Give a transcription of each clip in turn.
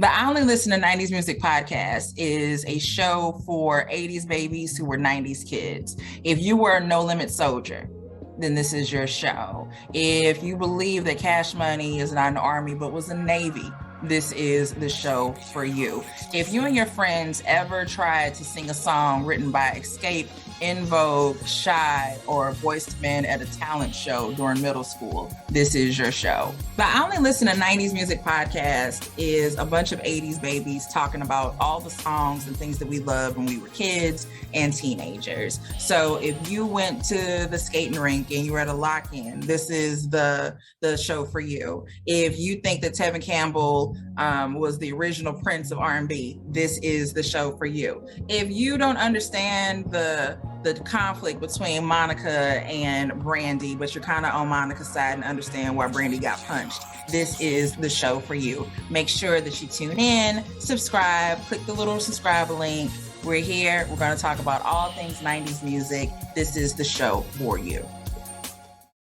The I Only Listen to 90s Music podcast is a show for 80s babies who were 90s kids. If you were a No Limit soldier, then this is your show. If you believe that Cash Money is not an army but was a Navy, this is the show for you. If you and your friends ever tried to sing a song written by Escape, In Vogue, Shy, or Voiced Men at a talent show during middle school, this is your show. The I Only Listen to 90s Music podcast is a bunch of 80s babies talking about all the songs and things that we loved when we were kids and teenagers. So if you went to the skating rink and you were at a lock-in, this is the show for you. If you think that Tevin Campbell was the original Prince of R&B, this is the show for you. If you don't understand the conflict between Monica and Brandy, but you're kind of on Monica's side and understand why Brandy got punched, this is the show for you. Make sure that you tune in, subscribe, click the little subscribe link. We're here. We're going to talk about all things 90s music. This is the show for you.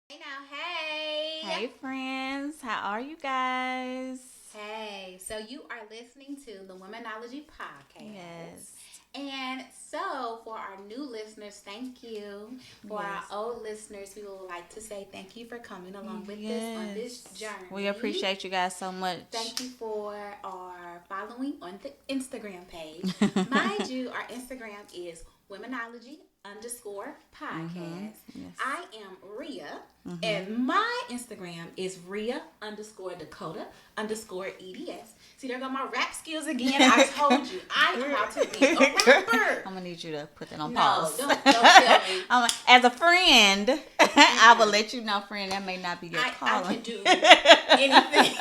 Hey now, hey. Hey friends, how are you guys? Hey, so you are listening to the Womanology podcast. Yes. And so for our new listeners, thank you. For Yes. our old listeners, we would like to say thank you for coming along with us on this journey. We appreciate you guys so much. Thank you for our following on the Instagram page. Mind you, our Instagram is Womanology_podcast. Yes. I am Rhea, and my Instagram is Rhea_Dakota_EDS. See, there go my rap skills again. I told you, I am about to be a rapper. I'm gonna need you to put that on No, pause. don't tell me. As a friend, I will let you know, friend, that may not be your I calling. can do anything.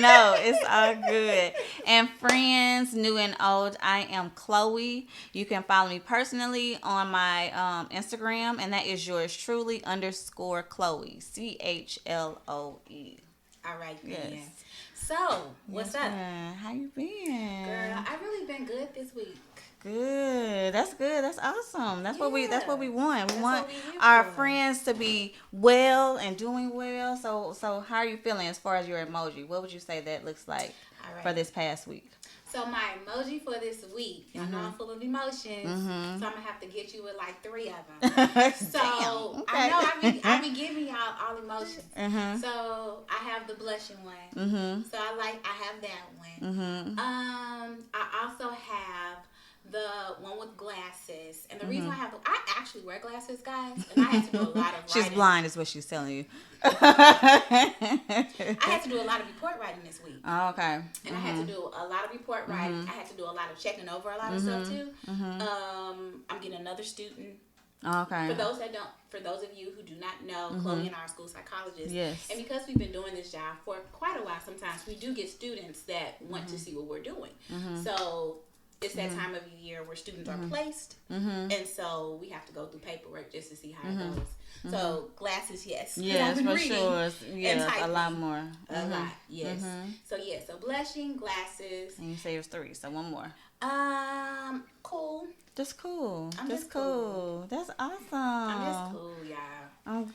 No, it's all good. And friends, new and old, I am Chloe. You can follow me personally on my Instagram, and that is yours truly _Chloe, CHLOE. All right, Yes. then. So, what's up? How you been? Girl, I've really been good this week. Good. That's good. That's awesome. That's what we want. That's We what want we here our for. friends to be well and doing well. So how are you feeling as far as your emoji? What would you say that looks like All right. for this past week? So my emoji for this week, I know I'm full of emotions, so I'm gonna have to get you with like 3 of them. So Damn, okay. I know I be giving y'all all emotions. So I have the blushing one. So I have that one. I also have the one with glasses, and the reason I actually wear glasses, guys, and I had to do a lot of writing. She's blind, is what she's telling you. I had to do a lot of report writing this week. Oh, okay. And I had to do a lot of report writing. I had to do a lot of checking over a lot of stuff too. I'm getting another student. Okay. For those of you who do not know, Chloe and our school psychologist. Yes. And because we've been doing this job for quite a while, sometimes we do get students that want to see what we're doing. So it's that time of year where students are placed, and so we have to go through paperwork just to see how it goes. So glasses, yes. 'Cause I've Yes, been for reading sure. and Yeah, a typing. lot more. A lot, yes. So blushing, glasses. And you say it was 3, so one more. Cool. That's cool. I'm That's just cool. That's awesome. I'm just cool, y'all.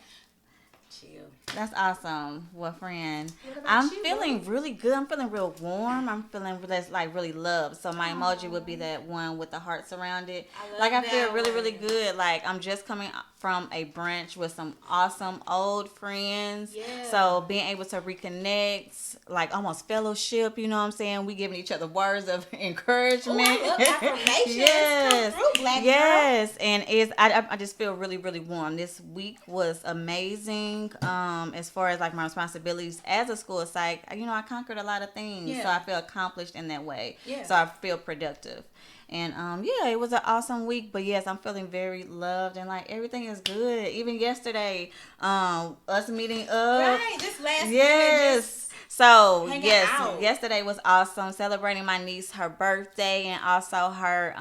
Chill. That's awesome. Well, friend, What about I'm you, feeling boo? really good. I'm feeling real warm. I'm feeling really loved. So my emoji would be that one with the hearts around it. I I feel that really one. good. Like I'm just coming from a brunch with some awesome old friends. Yeah. So being able to reconnect, like almost fellowship, you know what I'm saying? We giving each other words of encouragement. Ooh, look, affirmations Yes. come through, black girl. Yes, and I just feel really warm. This week was amazing. As far as like my responsibilities as a school psych, I conquered a lot of things, so I feel accomplished in that way. Yeah. So I feel productive, and it was an awesome week. But yes, I'm feeling very loved, and like everything is good. Even yesterday, us meeting up. Right, this last weekend Yes. So hanging yes, out. yesterday was awesome. Celebrating my niece, her birthday, and also her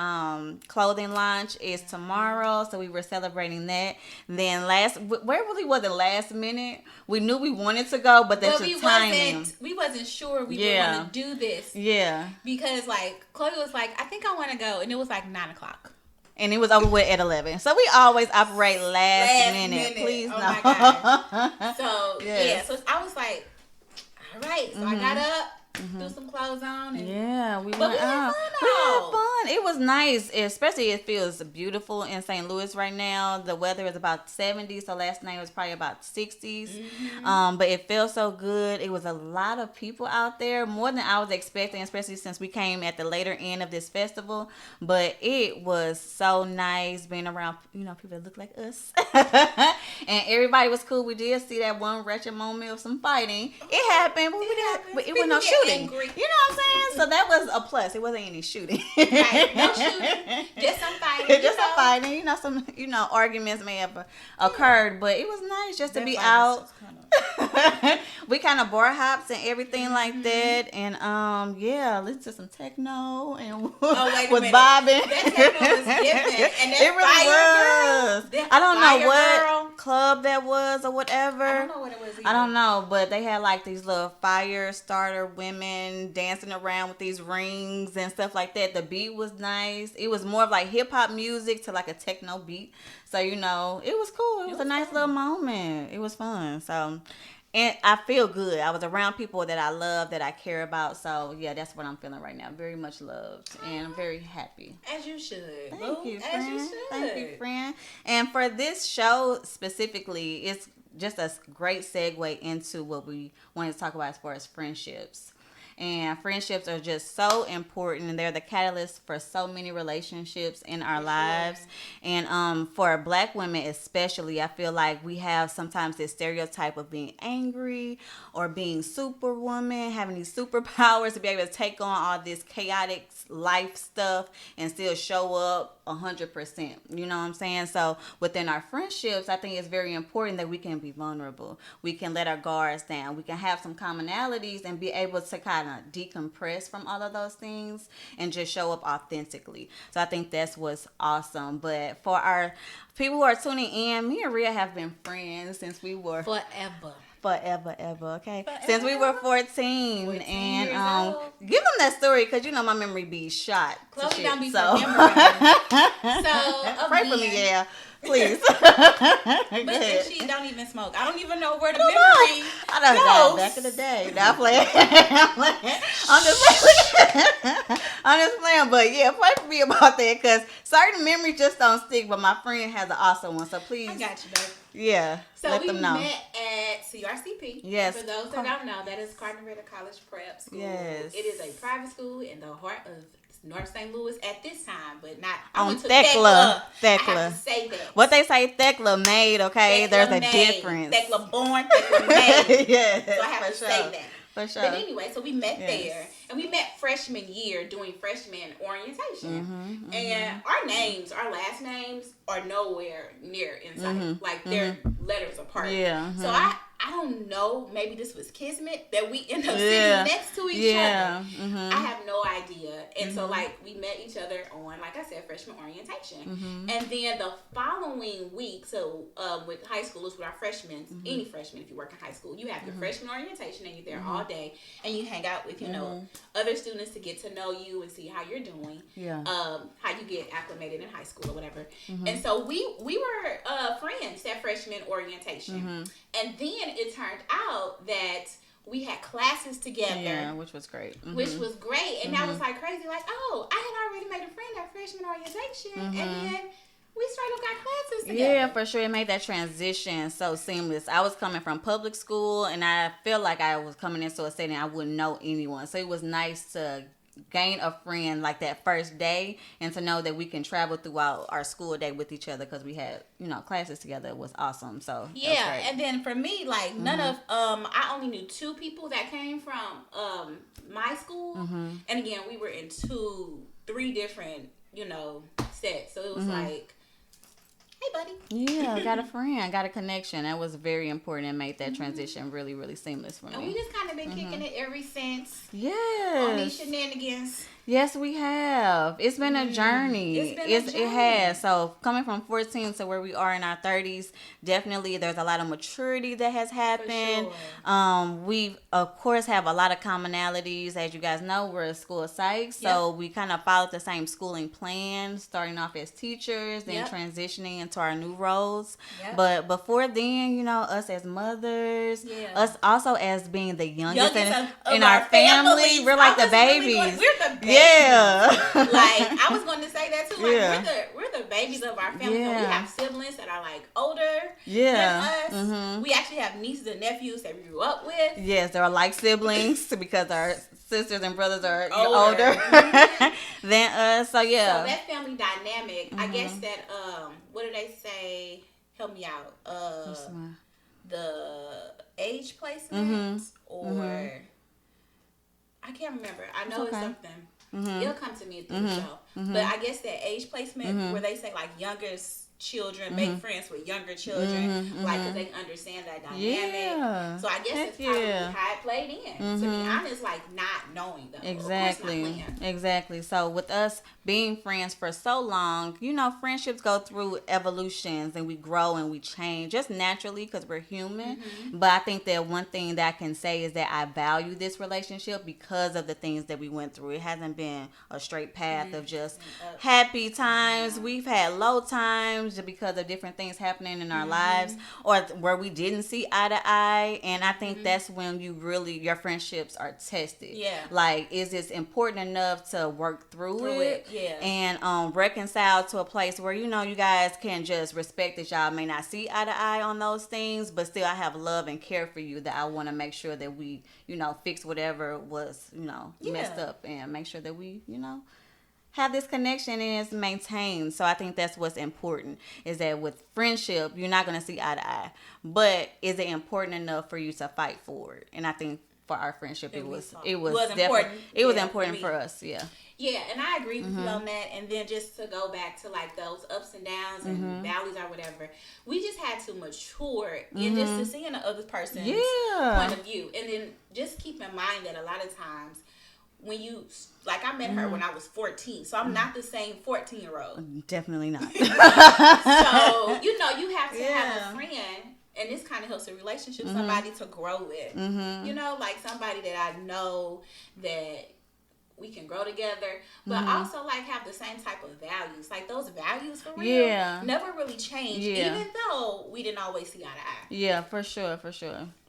clothing launch is tomorrow. So we were celebrating that. Then where really was it last minute? We knew we wanted to go, but that's the timing. We wasn't sure we were going to do this. Yeah. Because like Chloe was like, I think I want to go, and it was like 9:00. And it was over with at 11. So we always operate last minute. Please oh no. my God. So Yes. so I was like, all right. So I got up. threw some clothes on. And, yeah, we but went out. We had fun. It was nice, especially it feels beautiful in St. Louis right now. The weather is about 70, so last night was probably about 60s. But it felt so good. It was a lot of people out there, more than I was expecting, especially since we came at the later end of this festival. But it was so nice being around, people that look like us. And everybody was cool. We did see that one wretched moment of some fighting. It happened, but it was no shooting. Angry. You know what I'm saying? So that was a plus. It wasn't any shooting. Right. No shooting. Just some fighting. Just some fighting. Some arguments may have occurred, but it was nice just to be out. We kind of bar hops and everything like that, and listen to some techno and with bobbing. That techno was different, and that it really was. Girl, I don't know what girl. club that was or whatever. I don't know what it was either. I don't know, but they had like these little fire starter women dancing around with these rings and stuff like that. The beat was nice. It was more of like hip hop music to like a techno beat. So, it was cool. It was a nice little moment. It was fun. So, and I feel good. I was around people that I love, that I care about. So, yeah, that's what I'm feeling right now. Very much loved. And I'm very happy. As you should. Thank you, friend. As you should. Thank you, friend. And for this show specifically, it's just a great segue into what we wanted to talk about as far as friendships. And friendships are just so important, and they're the catalyst for so many relationships in our lives. And for Black women especially, I feel like we have sometimes this stereotype of being angry or being superwoman, having these superpowers to be able to take on all this chaotic life stuff and still show up 100%. You know what I'm saying? So within our friendships, I think it's very important that we can be vulnerable. We can let our guards down. We can have some commonalities and be able to kind of decompress from all of those things and just show up authentically. So I think that's what's awesome. But for our people who are tuning in, me and Rhea have been friends since we were forever, okay? Forever. Since we were 14 and give them that story because my memory be shot. Chloe don't be so. So pray for me, yeah. Please. But then she don't even smoke. I don't even know where the memory I done got back in the day. Now I'm playing. I'm just playing. But yeah, pray for me about that because certain memories just don't stick. But my friend has an awesome one, so please. I got you, babe. Yeah. So let them know. we met at CRCP. Yes. For those that don't know, that is Cardinal College Prep School. Yes. It is a private school in the heart of North St. Louis at this time, but not on Thecla. I have to say that. What they say, Thecla made, okay? Thecla There's a made. difference. Thecla born, Thecla made. Yes, so I have to say that. For sure. But anyway, so we met there, and we met freshman year doing freshman orientation. And our last names are nowhere near inside. Like they're letters apart. Yeah. So I don't know, maybe this was kismet that we end up sitting next to each other. I have no idea. And so like we met each other on, like I said, freshman orientation. And then the following week, so with high schoolers, with our freshmen, any freshman if you work in high school, you have your freshman orientation and you're there all day and you hang out with, other students to get to know you and see how you're doing. How you get acclimated in high school or whatever. And so we were friends at freshman orientation. And then it turned out that we had classes together. Which was great. Which was great. And that was like crazy. Like, oh, I had already made a friend at freshman orientation. And then we straight up got classes together. Yeah, for sure. It made that transition so seamless. I was coming from public school, and I felt like I was coming into a setting I wouldn't know anyone. So it was nice to gain a friend like that first day and to know that we can travel throughout our school day with each other because we had classes together. It was awesome. So yeah, and then for me, like none of I only knew 2 people that came from my school, and again we were in 3 different sets, so it was like, hey buddy. Yeah, I got a friend, got a connection. That was very important and made that transition really, really seamless for me. And we just kind of been kicking it ever since. Yes. On these shenanigans. Yes, we have. It's been a journey. It has. So coming from 14 to where we are in our 30s, definitely there's a lot of maturity that has happened. We of course have a lot of commonalities. As you guys know, we're a school psych, so we kind of followed the same schooling plan, starting off as teachers, then transitioning into our new roles. But before then, you know, us as mothers, us also as being the youngest in our family, we're like the babies. We're the babies. Yeah. Like, I was going to say that too. Like, we're the babies of our family. So we have siblings that are like older than us. We actually have nieces and nephews that we grew up with. Yes, they're like siblings because our sisters and brothers are older than us. So yeah. So that family dynamic, I guess that what do they say? Help me out. The age placement or I can't remember. I know it's something. It'll come to me through the show. But I guess that age placement where they say like younger children make friends with younger children, like because they understand that dynamic. So I guess it's probably how it played in. To be honest, like not knowing them. Exactly. So with us being friends for so long, you know, friendships go through evolutions and we grow and we change just naturally because we're human. But I think that one thing that I can say is that I value this relationship because of the things that we went through. It hasn't been a straight path of just happy times. We've had low times because of different things happening in our lives or where we didn't see eye to eye. And I think that's when your friendships are tested. Like, is this important enough to work through it? And reconcile to a place where, you know, you guys can just respect that y'all may not see eye to eye on those things, but still I have love and care for you that I want to make sure that we, you know, fix whatever was, you know, messed up and make sure that we, you know, have this connection and it's maintained. So I think that's what's important is that with friendship, you're not going to see eye to eye, but is it important enough for you to fight for it? And I think for our friendship, it was important. It was important for us. Yeah, and I agree with you on that. And then just to go back to like those ups and downs and valleys or whatever, we just had to mature and just to see in the other person's point of view. And then just keep in mind that a lot of times when you, like I met her when I was 14, so I'm not the same 14-year-old. Definitely not. So, you know, you have to have a friend, and this kind of helps a relationship, somebody to grow with. You know, like somebody that I know that we can grow together, but also like have the same type of values. Like those values for real never really changed, even though we didn't always see eye to eye. Yeah, for sure.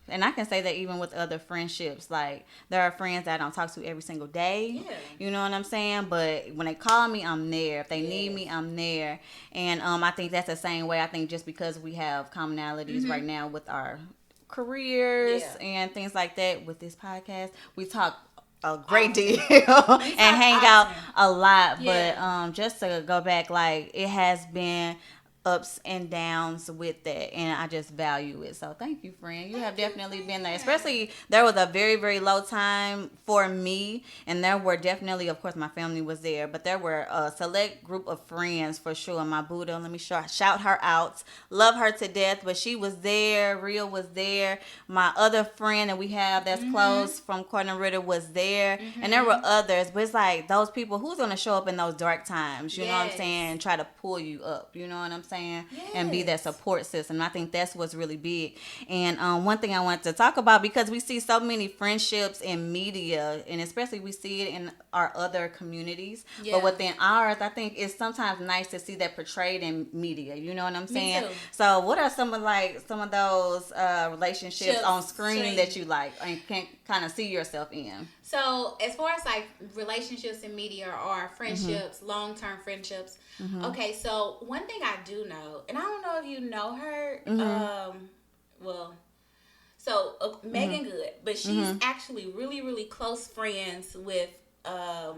And I can say that even with other friendships, like there are friends that I don't talk to every single day. You know what I'm saying? But when they call me, I'm there. If they need me, I'm there. And I think that's the same way. I think just because we have commonalities right now with our careers and things like that with this podcast, we talk a great deal and hang out a lot. But just to go back, like it has been ups and downs with that, and I just value it. So thank you, friend. You have definitely been there. Especially there was a very, very low time for me, and there were definitely, of course, my family was there, but there were a select group of friends for sure. My Buddha, let me shout her out. Love her to death, but she was there. Rio was there. My other friend that we have that's close from Corner Ritter was there, and there were others. But it's like those people who's gonna show up in those dark times. You know what I'm saying? And try to pull you up. You know what I'm saying? And be that support system. I think that's what's really big. And one thing I want to talk about, because we see so many friendships in media, and especially we see it in our other communities, but within ours, I think it's sometimes nice to see that portrayed in media. You know what I'm saying? So what are some of those relationships on screen that you like and can kind of see yourself in? So as far as like relationships in media or friendships, long-term friendships, okay, so one thing I do know, and I don't know if you know her, Megan Good, but she's actually really, really close friends with, do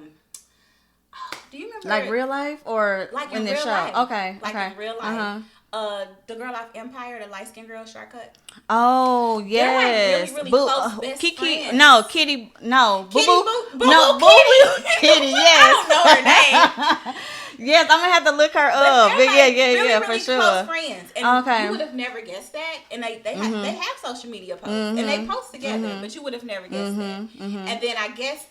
you remember? Like real life or like in the show? Life. Okay. Like in real life. The girl off Empire, the light skinned girl, Shortcut. Oh yes, they're like really close best Kiki, friends. no, Kitty, no, Kitty, Boo, no, Boo, Kitty, yes. I don't know her name. Yes, I'm gonna have to look her up. But yeah, really for sure. Close friends, and you would have never guessed that. And they have social media posts, and they post together, but you would have never guessed that. And then I guess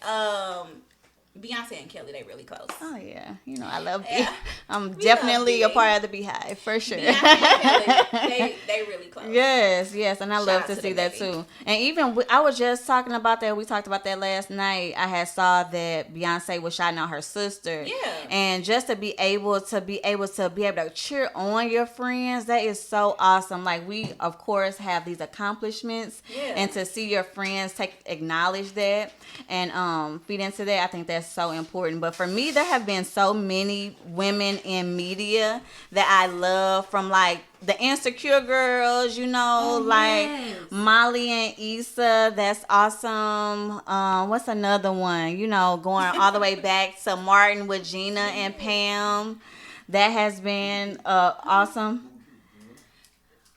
Beyonce and Kelly, they really close. Oh yeah, I love it. Yeah. I'm We definitely a love part of the Beehive for sure. Beyonce and Kelly, they really close. Yes, and I Shout love out to to see the that baby. too. And even I was just talking about that. We talked about that last night. I had saw that Beyonce was shouting out her sister. Yeah. And just to be able to cheer on your friends, that is so awesome. Like we of course have these accomplishments, Yeah. and to see your friends acknowledge that and feed into that, I think that's so important. But for me, there have been so many women in media that I love, from like the Insecure girls, like yes. Molly and Issa. That's awesome. What's another one? Going all the way back to Martin with Gina and Pam. That has been awesome.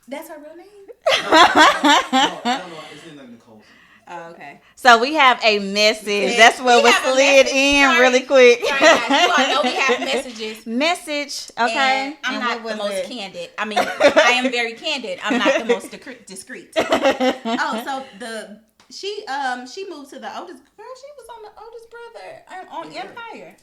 That's her real name? No, I don't know. It's in like Nicole. Oh, okay. So we have a message. Yeah, That's what we was have a slid message. in Sorry. really quick. Sorry, guys. You all know we have messages. Message. Okay. And I'm And not what the was most it? candid. I mean, I am very candid. I'm not the most discreet. Oh, so she moved to the oldest girl. She was on the oldest brother on Empire.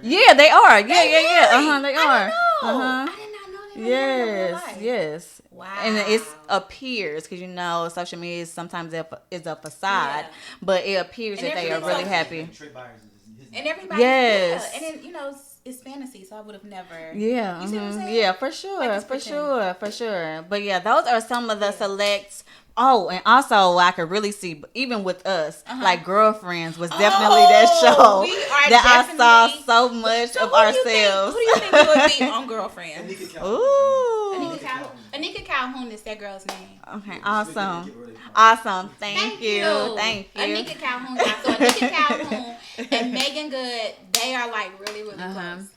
Yeah, they are. Yeah. Really? They I are. didn't know. I did not know they were married in real life. Yes. Wow. And it appears, because social media sometimes is a facade, Yeah. but it appears And that they are everybody's really so- happy. Trick Byers is his name. And everybody, Yes. yeah. And then it's fantasy, so I would have never. Yeah, You see what I'm saying? yeah, for sure, Like it's for pretend. sure. But yeah, those are some of the selects. Oh, and also I could really see, even with us, like Girlfriends was definitely that show we are that I saw definitely- so much So of who do you ourselves. think you would be on Girlfriends? Anika Calhoun. Ooh. Anika Calhoun is that girl's name. Okay, awesome. Thank you. Anika Calhoun. So Anika Calhoun and Megan Good, they are like really, really close.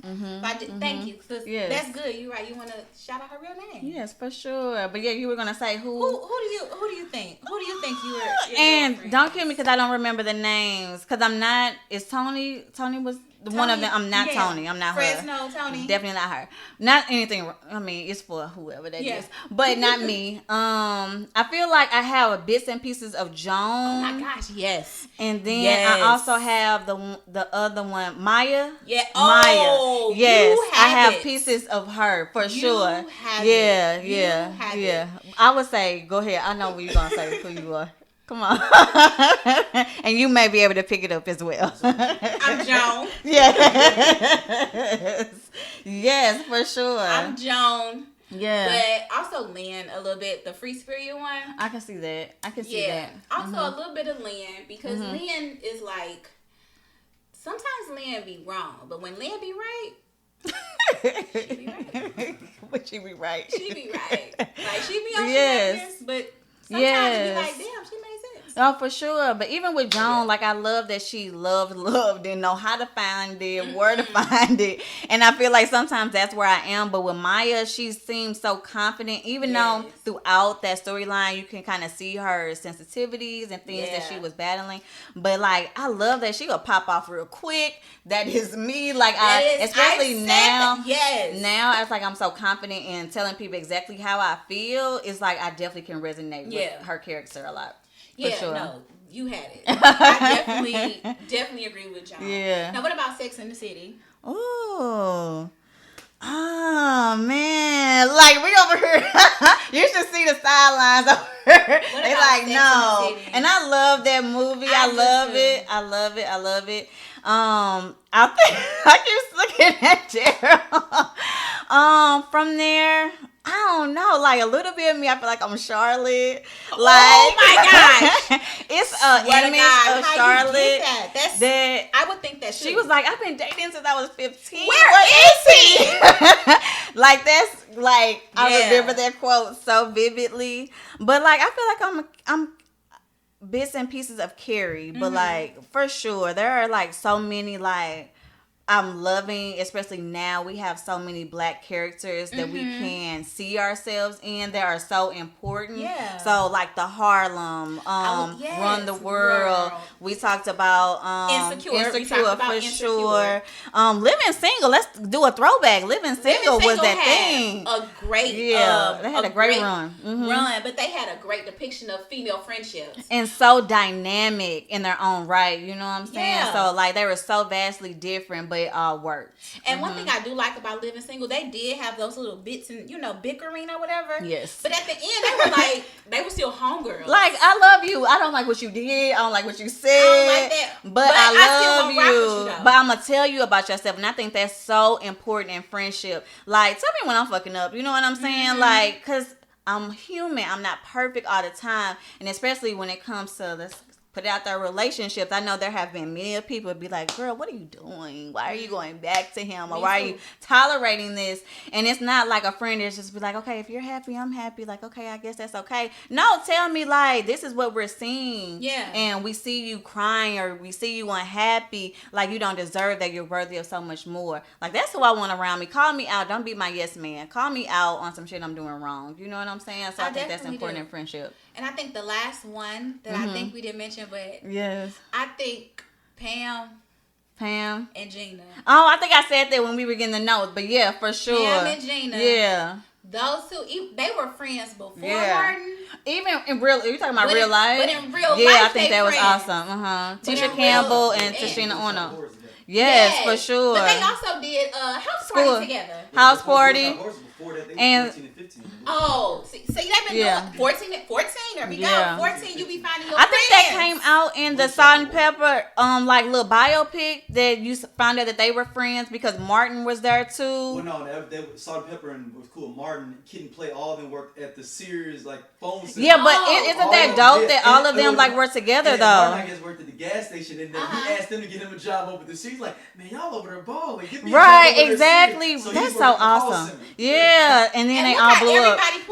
Thank you. So Yes. That's good. You're right. You want to shout out her real name. Yes, for sure. But yeah, you were gonna say Who do you think? Who do you think you were? your And girlfriend? don't kill me because I don't remember the names. Because I'm not. Is Tony? Tony was one of them. I'm not yeah. Tony. I'm not Fresno, her. Tony. Definitely not her. Not anything. I mean, it's for whoever that is, Yeah. but not me. I feel like I have bits and pieces of Joan. Oh my gosh, yes. And then Yes. I also have the other one, Maya. Yeah. Maya. Oh, Yes, you I have it. pieces of her for You sure. have Yeah, it. You yeah, have yeah. it. I would say, go ahead. I know what you're gonna say. Who you are. Come on. And you may be able to pick it up as well. I'm Joan. Yes. Yes, for sure. I'm Joan. Yeah. But also Lynn a little bit, the free spirit one. I can see that. I can see Yeah. that. Also a little bit of Lynn because Lynn is like, sometimes Lynn be wrong, but when Lynn be right, she be right. Would she be right? She be right. Like she be on Yes. yes. But sometimes Yes. you be like, damn, she made sense. Oh, for sure. But even with Joan, like I love that she loved, didn't know how to find it, where to find it. And I feel like sometimes that's where I am. But with Maya, she seems so confident, even though Yes. throughout that storyline, you can kind of see her sensitivities and things that Yeah. she was battling. But like, I love that she will pop off real quick. That is me. Like especially now. Yes. Now, it's like I'm so confident in telling people exactly how I feel. It's like I definitely can resonate Yeah. with her character a lot. Yeah, sure. no, you had it. I definitely agree with John. Yeah. Now, what about Sex in the City? Oh. Oh man, like we over here. You should see the sidelines over here. They about like Sex no, and the City? and I love that movie. I do love too. it. I love it. I love it. I think I keep looking at Daryl. From there, I don't know. Like a little bit of me, I feel like I'm Charlotte. Like, oh my gosh, it's an Swear to image God, of how you Charlotte get that? That's that. I would think that She was like, I've been dating since I was 15. Where is he? Like that's like I Yeah. remember that quote so vividly. But like I feel like I'm bits and pieces of Carrie, but like for sure there are like so many like I'm loving, especially now we have so many Black characters that we can see ourselves in that are so important. Yeah. So like the Harlem, Run the World. We talked about Insecure. We Insecure talked about for Insecure. sure. Living Single. Let's do a throwback. Living Single was that thing. A great, they had a great run. Run, but they had a great depiction of female friendships and so dynamic in their own right. You know what I'm saying? Yeah. So like they were so vastly different, but it all worked. And one thing I do like about Living Single, they did have those little bits and bickering or whatever. Yes. But at the end, they were like, they were still homegirls. Like, I love you. I don't like what you did. I don't like what you said. I don't like that. But I love still gonna rock with you, though. But I'm gonna tell you about yourself, and I think that's so important in friendship. Like, tell me when I'm fucking up. You know what I'm saying? Like, cause I'm human. I'm not perfect all the time, and especially when it comes to this. Put out their relationships. I know there have been many people be like, girl, what are you doing? Why are you going back to him? Or why are you tolerating this? And it's not like a friend that's just be like, okay, if you're happy, I'm happy. Like, okay, I guess that's okay. No, tell me like, this is what we're seeing. Yeah. And we see you crying or we see you unhappy. Like, you don't deserve that. You're worthy of so much more. Like, that's who I want around me. Call me out. Don't be my yes man. Call me out on some shit I'm doing wrong. You know what I'm saying? So I think that's important in friendship. And I think the last one that I think we didn't mention, but yes, I think Pam and Gina. Oh, I think I said that when we were getting the notes, but yeah, for sure. Pam and Gina. Yeah. Those two, they were friends before Martin. Even in real, are you talking about real life? But in real life, I think that friends. was awesome. Tisha Campbell and Tashina Ono. Yes, for sure. But they also did house party together. House party. And see, they've been doing 14. There we go. 14, you be finding your I friends. think that came out in the Salt and Pepper, like little biopic that you found out that they were friends because Martin was there too. Well, no, they Salt and Pepper and was cool. Martin, Kid and Play, all of them worked at the Sears like phone center. Yeah, but isn't that dope that all of them like were together though? Martin, I guess, worked at the gas station, and he asked them to get him a job over the Sears. Like, man, y'all over there balling. Right, exactly. So that's so awesome. Yeah, and then they all blew up. Everybody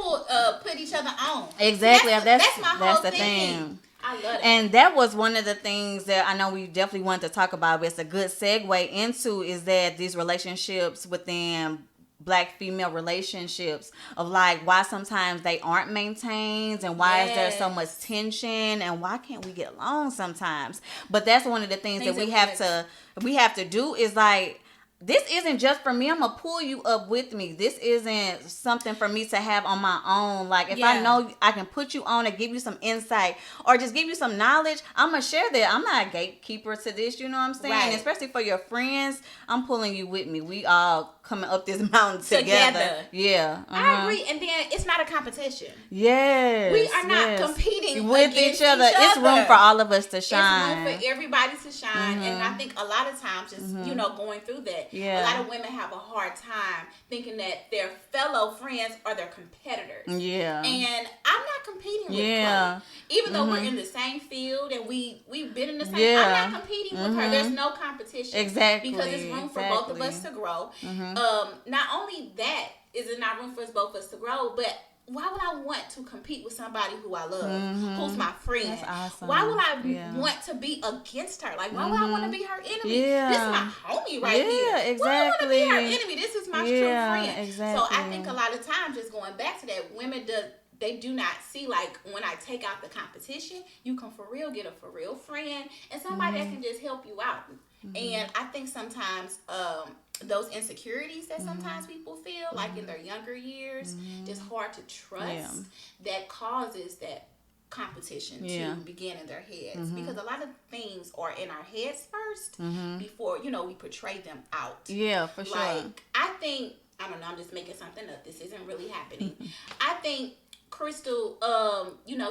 put each other on. Exactly. That's my whole the thing. I love it. And that was one of the things that I know we definitely wanted to talk about, but it's a good segue into is that these relationships within Black female relationships of like why sometimes they aren't maintained and why is there so much tension and why can't we get along sometimes. But that's one of the things that we have to do is like, this isn't just for me. I'm going to pull you up with me. This isn't something for me to have on my own. Like, if I know I can put you on and give you some insight or just give you some knowledge, I'm going to share that. I'm not a gatekeeper to this, you know what I'm saying? Right. Especially for your friends, I'm pulling you with me. We all coming up this mountain together. Yeah. I agree. And then it's not a competition. Yes. We are not competing with each other. It's room for all of us to shine. It's room for everybody to shine. And I think a lot of times just, going through that, a lot of women have a hard time thinking that their fellow friends are their competitors. Yeah. And I'm not competing with Chloe. Even though we're in the same field and we've been in the same, I'm not competing with her. There's no competition. Exactly. Because it's room for both of us to grow. Not only that is it not room for us both of us to grow, but why would I want to compete with somebody who I love, who's my friend? That's awesome. Why would I want to be against her? Like, why would I want to be her enemy? Yeah. This is my homie right here. Yeah, exactly. Why would I want to be her enemy? This is my true friend. Exactly. So I think a lot of times, just going back to that, women they do not see, like, when I take out the competition, you can for real get a for real friend and somebody that can just help you out. And I think sometimes those insecurities that sometimes people feel, like in their younger years, just hard to trust, that causes that competition to begin in their heads. Because a lot of things are in our heads first before, we portray them out. Yeah, for sure. Like, I think, I don't know, I'm just making something up. This isn't really happening. I think Crystal,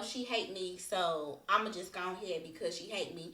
she hate me, so I'ma just go ahead because she hate me.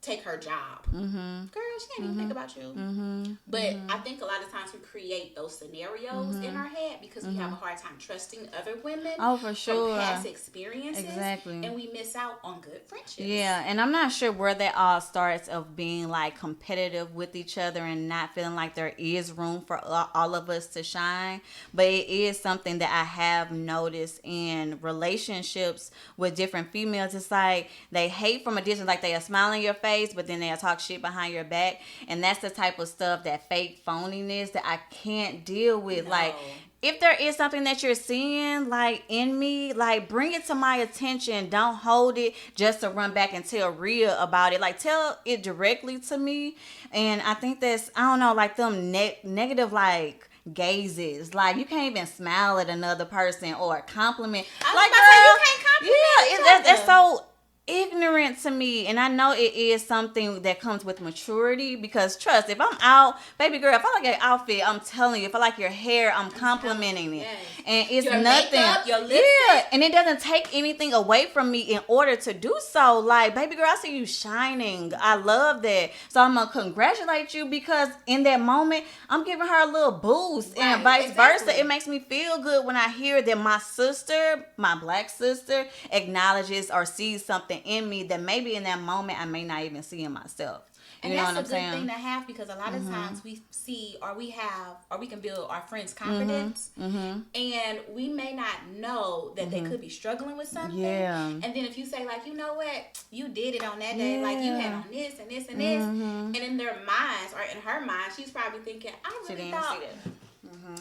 Take her job. Girl, she can't even think about you. But I think a lot of times we create those scenarios in our head because we have a hard time trusting other women. Oh, for sure. From past experiences. Exactly. And we miss out on good friendships. Yeah, and I'm not sure where that all starts of being like competitive with each other and not feeling like there is room for all of us to shine. But it is something that I have noticed in relationships with different females. It's like they hate from a distance, like they are smiling in your face face, but then they'll talk shit behind your back. And that's the type of stuff, that fake phoniness, that I can't deal with. No. Like, if there is something that you're seeing, like, in me, like, bring it to my attention. Don't hold it just to run back and tell Rhea about it. Like, tell it directly to me. And I think that's, I don't know, like, them negative, like, gazes. Like, you can't even smile at another person or compliment. Like, girl, you can't compliment that's so ignorant to me. And I know it is something that comes with maturity, because trust, if I'm out, baby girl, if I like your outfit, I'm telling you, if I like your hair, I'm complimenting it. Yes. And it's your nothing. Makeup, your lipstick. Yeah, and it doesn't take anything away from me in order to do so. Like, baby girl, I see you shining. I love that. So I'm gonna congratulate you, because in that moment, I'm giving her a little boost, Right, and vice exactly. versa. It makes me feel good when I hear that my sister, my black sister, acknowledges or sees something in me that maybe in that moment I may not even see in myself. You And know that's what I'm a saying? good thing to have, because a lot of times we see, or we can build our friends' confidence, and we may not know that they could be struggling with something. Yeah. And then if you say, like, you know what, you did it on that day, like, you had on this and this and this, and in their minds, or in her mind, she's probably thinking, I She really didn't thought see that.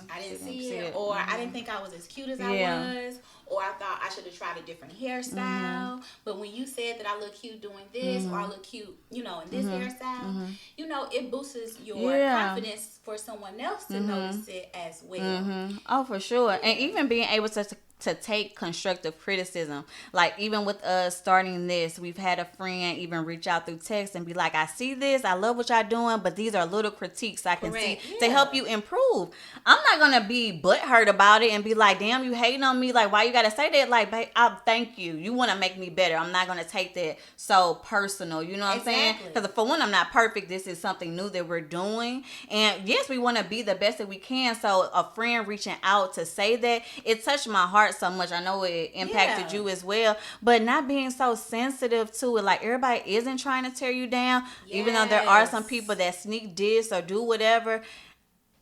I didn't She see didn't it, or I didn't think I was as cute as I was, or I thought I should have tried a different hairstyle. But when you said that I look cute doing this, or I look cute, you know, in this hairstyle, you know, it boosts your confidence for someone else to notice it as well. Oh, for sure. And even being able to take constructive criticism. Like, even with us starting this, we've had a friend even reach out through text and be like, I see this, I love what y'all doing, but these are little critiques I can see to help you improve. I'm not gonna be butthurt about it and be like, damn, you hating on me, like, why you gotta say that? Like, babe, I thank you, you want to make me better. I'm not gonna take that so personal, you know what I'm saying? Because for one, I'm not perfect. This is something new that we're doing, and yes, we want to be the best that we can. So a friend reaching out to say that, it touched my heart so much. I know it impacted you as well, but not being so sensitive to it. Like, everybody isn't trying to tear you down, even though there are some people that sneak diss or do whatever.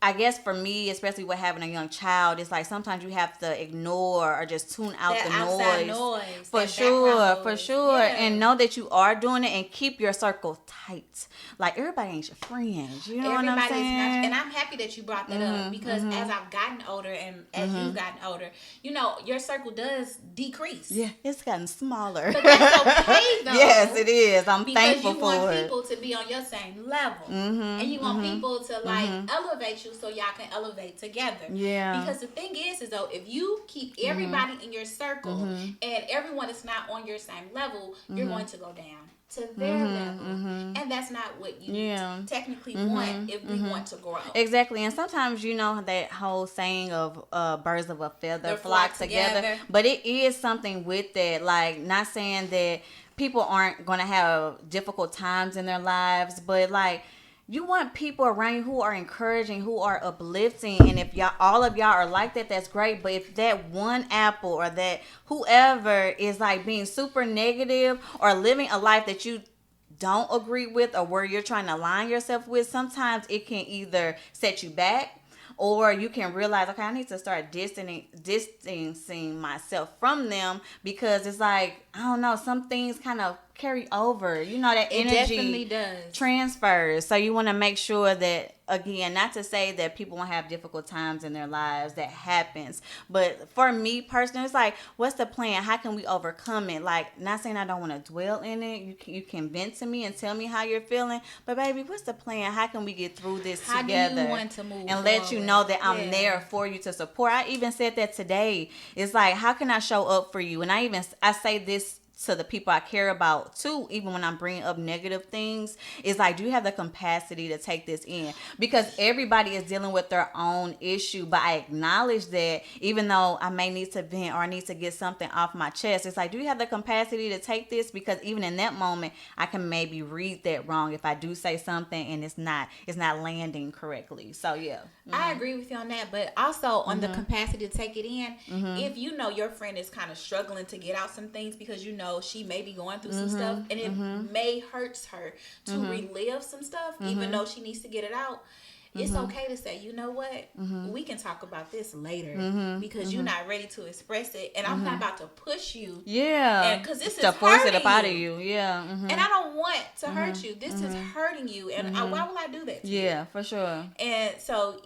I guess for me, especially with having a young child, it's like sometimes you have to ignore or just tune out That the outside noise. noise. For sure. Yeah. And know that you are doing it, and keep your circle tight. Like, everybody ain't your friends. You know what I'm saying? And I'm happy that you brought that up, because as I've gotten older and as you've gotten older, you know, your circle does decrease. Yeah, it's gotten smaller. But that's okay, though. Yes, it is. I'm because thankful you for want it. people to be on your same level, and you want people to like elevate you, so y'all can elevate together. Yeah. Because the thing is though, if you keep everybody in your circle and everyone is not on your same level, you're going to go down to their level, and that's not what you technically want if we want to grow. Exactly. And sometimes, you know, that whole saying of birds of a feather flock together, but it is something with that. Like, not saying that people aren't going to have difficult times in their lives, but like, you want people around you who are encouraging, who are uplifting. And if all of y'all are like that, that's great. But if that one apple or that whoever is like being super negative or living a life that you don't agree with, or where you're trying to align yourself with, sometimes it can either set you back, or you can realize, okay, I need to start distancing myself from them, because it's like, I don't know, some things kind of carry over. You know, that energy definitely does. transfers. So you want to make sure that, again, not to say that people won't have difficult times in their lives, that happens. But for me personally, it's like, what's the plan? How can we overcome it? Like, not saying I don't want to dwell in it. You can vent to me and tell me how you're feeling. But baby, what's the plan? How can we get through this together? How do you want to move and let you know that I'm there for you to support. I even said that today. It's like, how can I show up for you? And I say this to the people I care about too, even when I'm bringing up negative things, is like, do you have the capacity to take this in? Because everybody is dealing with their own issue, but I acknowledge that even though I may need to vent or I need to get something off my chest, it's like, do you have the capacity to take this? Because even in that moment, I can maybe read that wrong if I do say something and it's not landing correctly. So yeah. I agree with you on that, but also on the capacity to take it in. If you know your friend is kind of struggling to get out some things, because you know she may be going through some stuff, and it may hurts her to relive some stuff, even though she needs to get it out. it's okay to say, you know what, we can talk about this later because you're not ready to express it, and I'm not about to push you. Yeah, because this to is force hurting it up out of you. you. Yeah, and I don't want to hurt you. This is hurting you, and why will I do that to you? Yeah, for sure. And so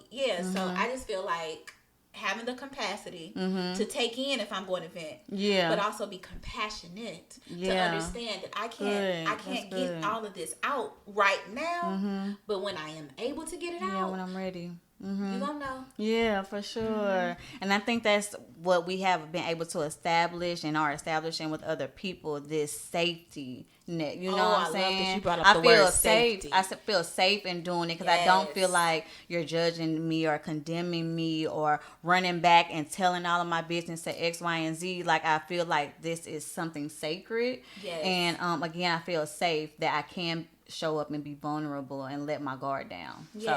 so I just feel like having the capacity to take in if I'm going to vent, but also be compassionate to understand that I can't get all of this out right now, but when I am able to get it out, when I'm ready, you gonna know. Yeah, for sure. And I think that's what we have been able to establish and are establishing with other people, this safety net. You know what I'm saying? Love that you brought up the word safety. I feel safe in doing it because I don't feel like you're judging me or condemning me or running back and telling all of my business to X, Y, and Z. Like, I feel like this is something sacred. Yes. And again, I feel safe that I can show up and be vulnerable and let my guard down. So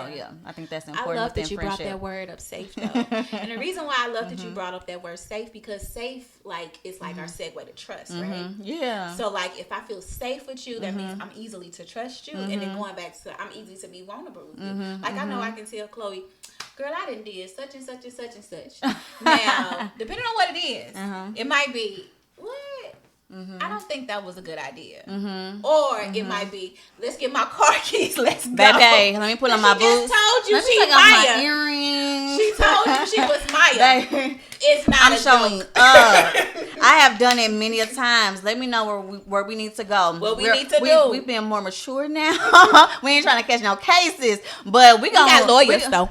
I think that's important. I love that you friendship. brought that word up, safe, though. And the reason why I love that you brought up that word safe, because safe, like, it's like our segue to trust, right? Yeah. So like, if I feel safe with you, that means I'm easy to trust you, and then going back to I'm easy to be vulnerable with you. Like, I know I can tell Chloe, girl, I done did such and such and such and such. Now, depending on what it is, it might be, what? I don't think that was a good idea. Or it might be, let's get my car keys, let's go. Baby, let me put on my boots. She just told you let me she take off my Maya. earrings. She told you she was Maya. Baby, It's not I'm a showing joke. up. I have done it many a times. Let me know where we need to go. What we need to do. We've been more mature now. We ain't trying to catch no cases, but we got lawyers, though.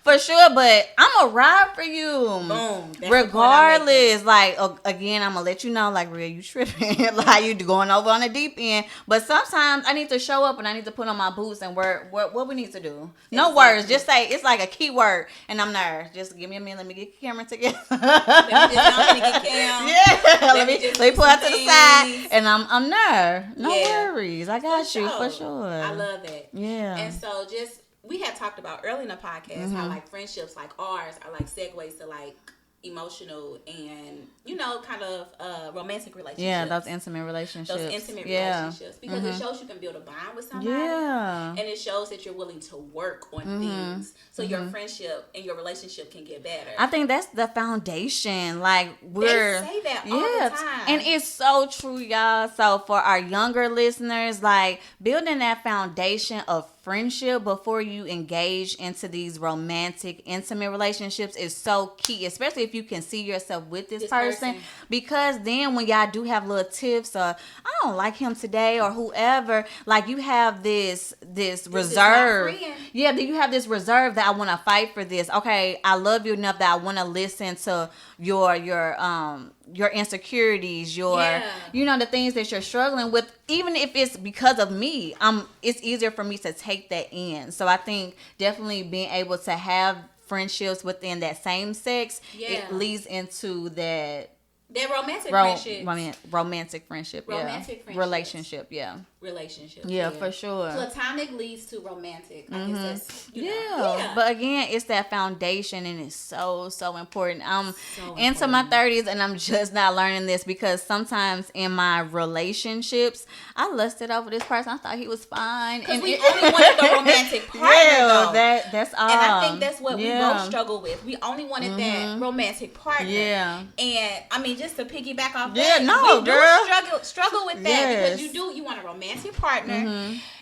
For sure, but I'm a ride for you. Boom. Regardless, like, again, I'm gonna let you know, like, real, you tripping, like, you going over on the deep end. But sometimes I need to show up and I need to put on my boots and what we need to do. No words, just say it's like a key word, and I'm there. Just give me a minute. Let me get the camera together. Let me get Cam. Yeah, let me pull out to the side, things. and I'm there. No worries, I got you for sure. I love that. Yeah, and so we had talked about early in the podcast how like friendships like ours are like segues to like emotional and kind of romantic relationships. Yeah, those intimate relationships. Because it shows you can build a bond with somebody. Yeah, and it shows that you're willing to work on things so your friendship and your relationship can get better. I think that's the foundation. Like, they say that all the time, and it's so true, y'all. So for our younger listeners, like, building that foundation of friendship before you engage into these romantic, intimate relationships is so key, especially if you can see yourself with this person. Because then when y'all do have little tips or I don't like him today or whoever, like, you have this reserve. Yeah, you have this reserve that I want to fight for this. Okay, I love you enough that I want to listen to your insecurities, the things that you're struggling with, even if it's because of me. It's easier for me to take that in. So I think definitely being able to have friendships within that same sex, it leads into that romantic friendship. Romantic friendship. Relationship. Relationships. Yeah, for sure. Platonic leads to romantic. I guess that's, But again, it's that foundation, and it's so important. I'm into my 30s, and I'm just not learning this because sometimes in my relationships, I lusted over this person. I thought he was fine, and we only wanted the romantic partner. Though. That's all. And I think that's what we both struggle with. We only wanted that romantic partner. Yeah. And I mean, just to piggyback off that, we do struggle with that because you want a romantic partner,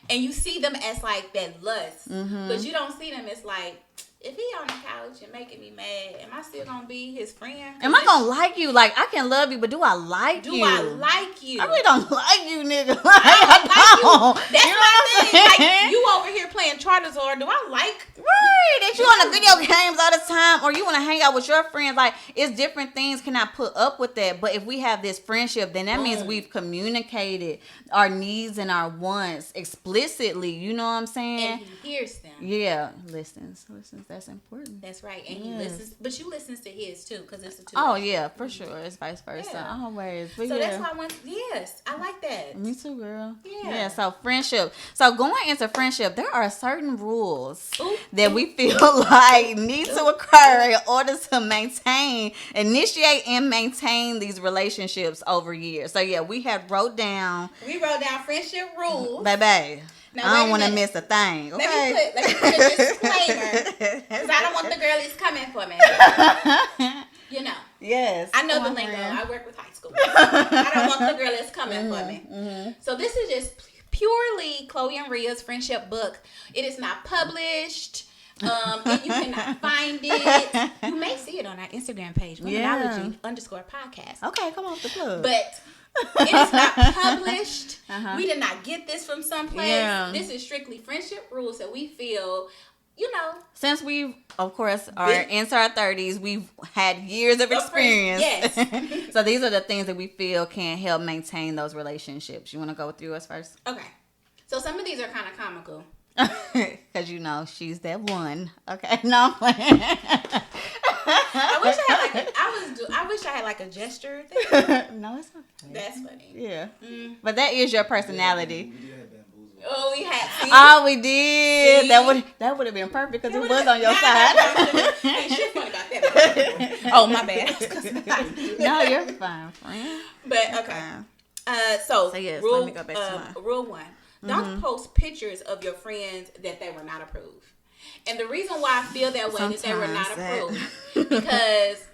and you see them as like that lust, but you don't see them as like, if he on the couch and making me mad, am I still gonna be his friend? Am I gonna like you? Like, I can love you, but do I like you? I like you? I really don't like you, nigga. I don't like you. That's my thing. Like, you over here playing Charizard. Do I like? Right. That you on the video games all the time, or you want to hang out with your friends. Like, it's different things. Can I put up with that? But if we have this friendship, then that means we've communicated our needs and our wants explicitly. You know what I'm saying? And he hears them. Yeah, listens. That's important. That's right. And he listens, but you listens to his too, because it's a two. Oh yeah, for sure. It's vice versa. Yeah. Always. But so that's why I went. Yes, I like that. Me too, girl. Yeah. So friendship. So going into friendship, there are certain rules that we feel like need to occur in order to initiate and maintain these relationships over years. So yeah, we wrote down friendship rules, baby. Now, I don't want to miss a thing. Okay. Let me put a disclaimer, because I don't want the girlies coming for me. You know. Yes. I know the lingo. I work with high school. I don't want the girlies coming for me. Mm-hmm. So this is just purely Chloe and Rhea's friendship book. It is not published. And you cannot find it. You may see it on our Instagram page, Womanology _podcast. Okay, come on, the plug. But it is not published. We did not get this from someplace. Yeah. This is strictly friendship rules that we feel, you know. Since we, of course, are into our 30s, we've had years of experience. Yes. So these are the things that we feel can help maintain those relationships. You want to go through us first? Okay. So some of these are kind of comical. Because you know she's that one. Okay, no. I wish I had like a gesture thing. No, it's okay. That's funny. Yeah, but that is your personality. We did have bamboozle. Oh, we had. See? Oh, we did. See? That would have been perfect because it was on your side. Hey, shit funny about that. Oh, my bad. No, you're fine, friend. But okay. So yes, rule, let me go back to rule 1. Don't post pictures of your friends that they were not approved. And the reason why I feel that way that they were not approved, because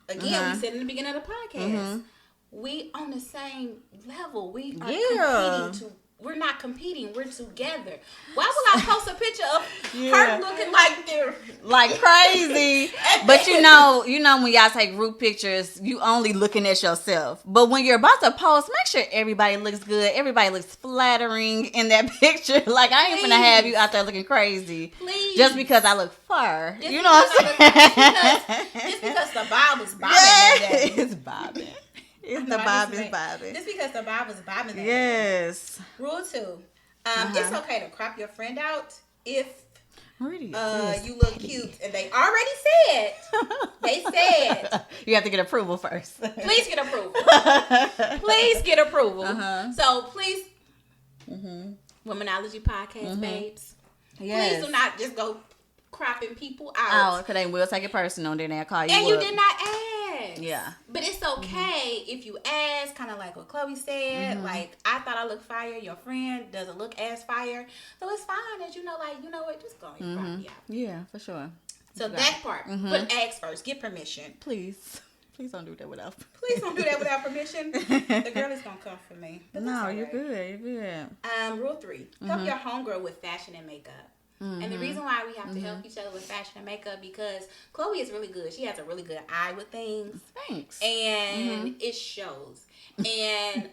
again, we said in the beginning of the podcast, we on the same level. We are competing we're not competing. We're together. Why would I post a picture of her looking like they're like crazy? But you know when y'all take group pictures, you only looking at yourself. But when you're about to post, make sure everybody looks good. Everybody looks flattering in that picture. Like I ain't gonna have you out there looking crazy. Please. Just because I look far. You know what I'm saying? Just because the bob was bobbing Yeah, that day. it's bobbing. The bob is bobbing. Just because the bob was bobbing that day. Yes. Rule 2. It's okay to crop your friend out if Really? you look cute. And they already said. They said. You have to get approval first. Please get approval. Please get approval. So please, Womanology podcast, babes. Yes. Please do not just go cropping people Oh, out. because they will take it personal. Then they'll call you And up. you did not ask. Yeah. But it's okay if you ask, kind of like what Chloe said. Like, I thought I looked fire. Your friend doesn't look as fire. So it's fine that you know what, just go and crop me out. Yeah, for sure. So that part. But ask first. Get permission. Please don't do that without. Please don't do that without permission. The girl is going to come for me. But that's No, all you're right. good. You're good. Rule 3. Help your homegirl with fashion and makeup. And the reason why we have to help each other with fashion and makeup, because Chloe is really good. She has a really good eye with things. Thanks. And it shows. And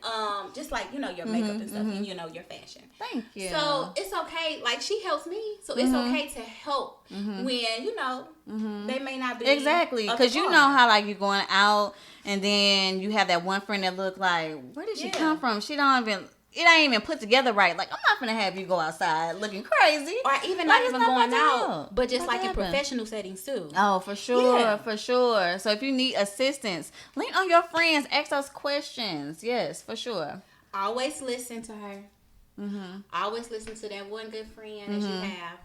just like, your makeup and stuff and, your fashion. Thank you. So it's okay. Like, she helps me. So it's okay to help when, they may not be. Exactly. Because you know how, like, you're going out and then you have that one friend that look like, where did she come from? She don't even... It ain't even put together right. Like, I'm not gonna have you go outside looking crazy. Or even like, not even going out, help. but just What like in happened? professional settings too. Oh, for sure, Yeah. for sure. So if you need assistance, lean on your friends. Ask those questions. Yes, for sure. Always listen to her. Always listen to that one good friend that you have.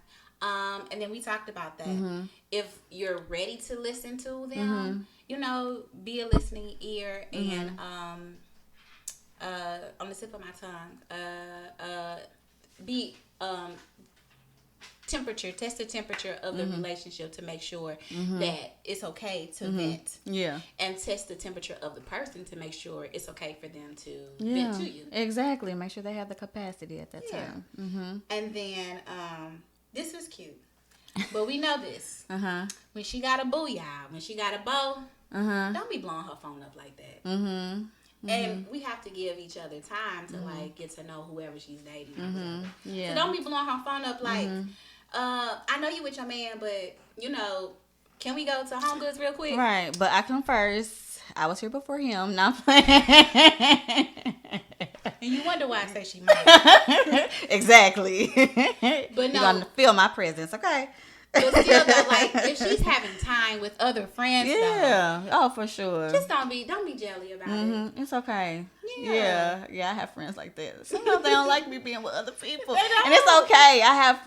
And then we talked about that. If you're ready to listen to them, be a listening ear and on the tip of my tongue, test the temperature of the relationship to make sure that it's okay to vent. Yeah. And test the temperature of the person to make sure it's okay for them to vent to you. Exactly. Make sure they have the capacity at that time. And then, this is cute. But we know this. When she got a booyah, when she got a beau, don't be blowing her phone up like that. And we have to give each other time to like get to know whoever she's dating. Yeah. So don't be blowing her phone up like, I know you with your man, but can we go to Home Goods real quick? Right, but I come first. I was here before him. Not playing. And you wonder why I say she might. Exactly. But no. You're gonna feel my presence, okay? But still though, like if she's having time with other friends, Yeah. Oh, for sure. just don't be jelly about it. It's okay. Yeah. Yeah, I have friends like that. Sometimes they don't like me being with other people. They don't. And it's okay. I have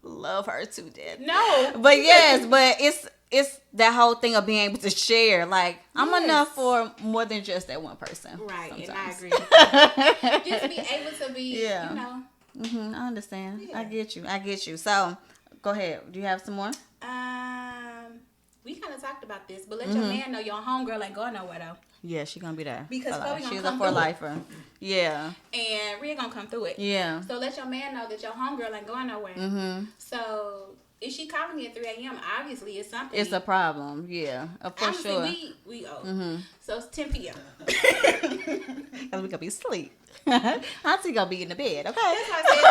love her to death. No. But yes, but it's that whole thing of being able to share. Like, I'm enough for more than just that one person. Right, sometimes. and I agree. Just be able to be, I understand. Yeah. I get you. So, go ahead. Do you have some more? We kind of talked about this, but let your man know your homegirl ain't going nowhere though. Yeah, she gonna be there. Because Chloe she's gonna come a for lifer. Yeah. And Rhea gonna come through it. Yeah. So let your man know that your homegirl ain't going nowhere. So if she calling me at 3 a.m., obviously it's something. It's a problem. Yeah, for sure. We owe. So it's 10 p.m. Because we gonna be asleep. Auntie gonna be in the bed. Okay. That's why I said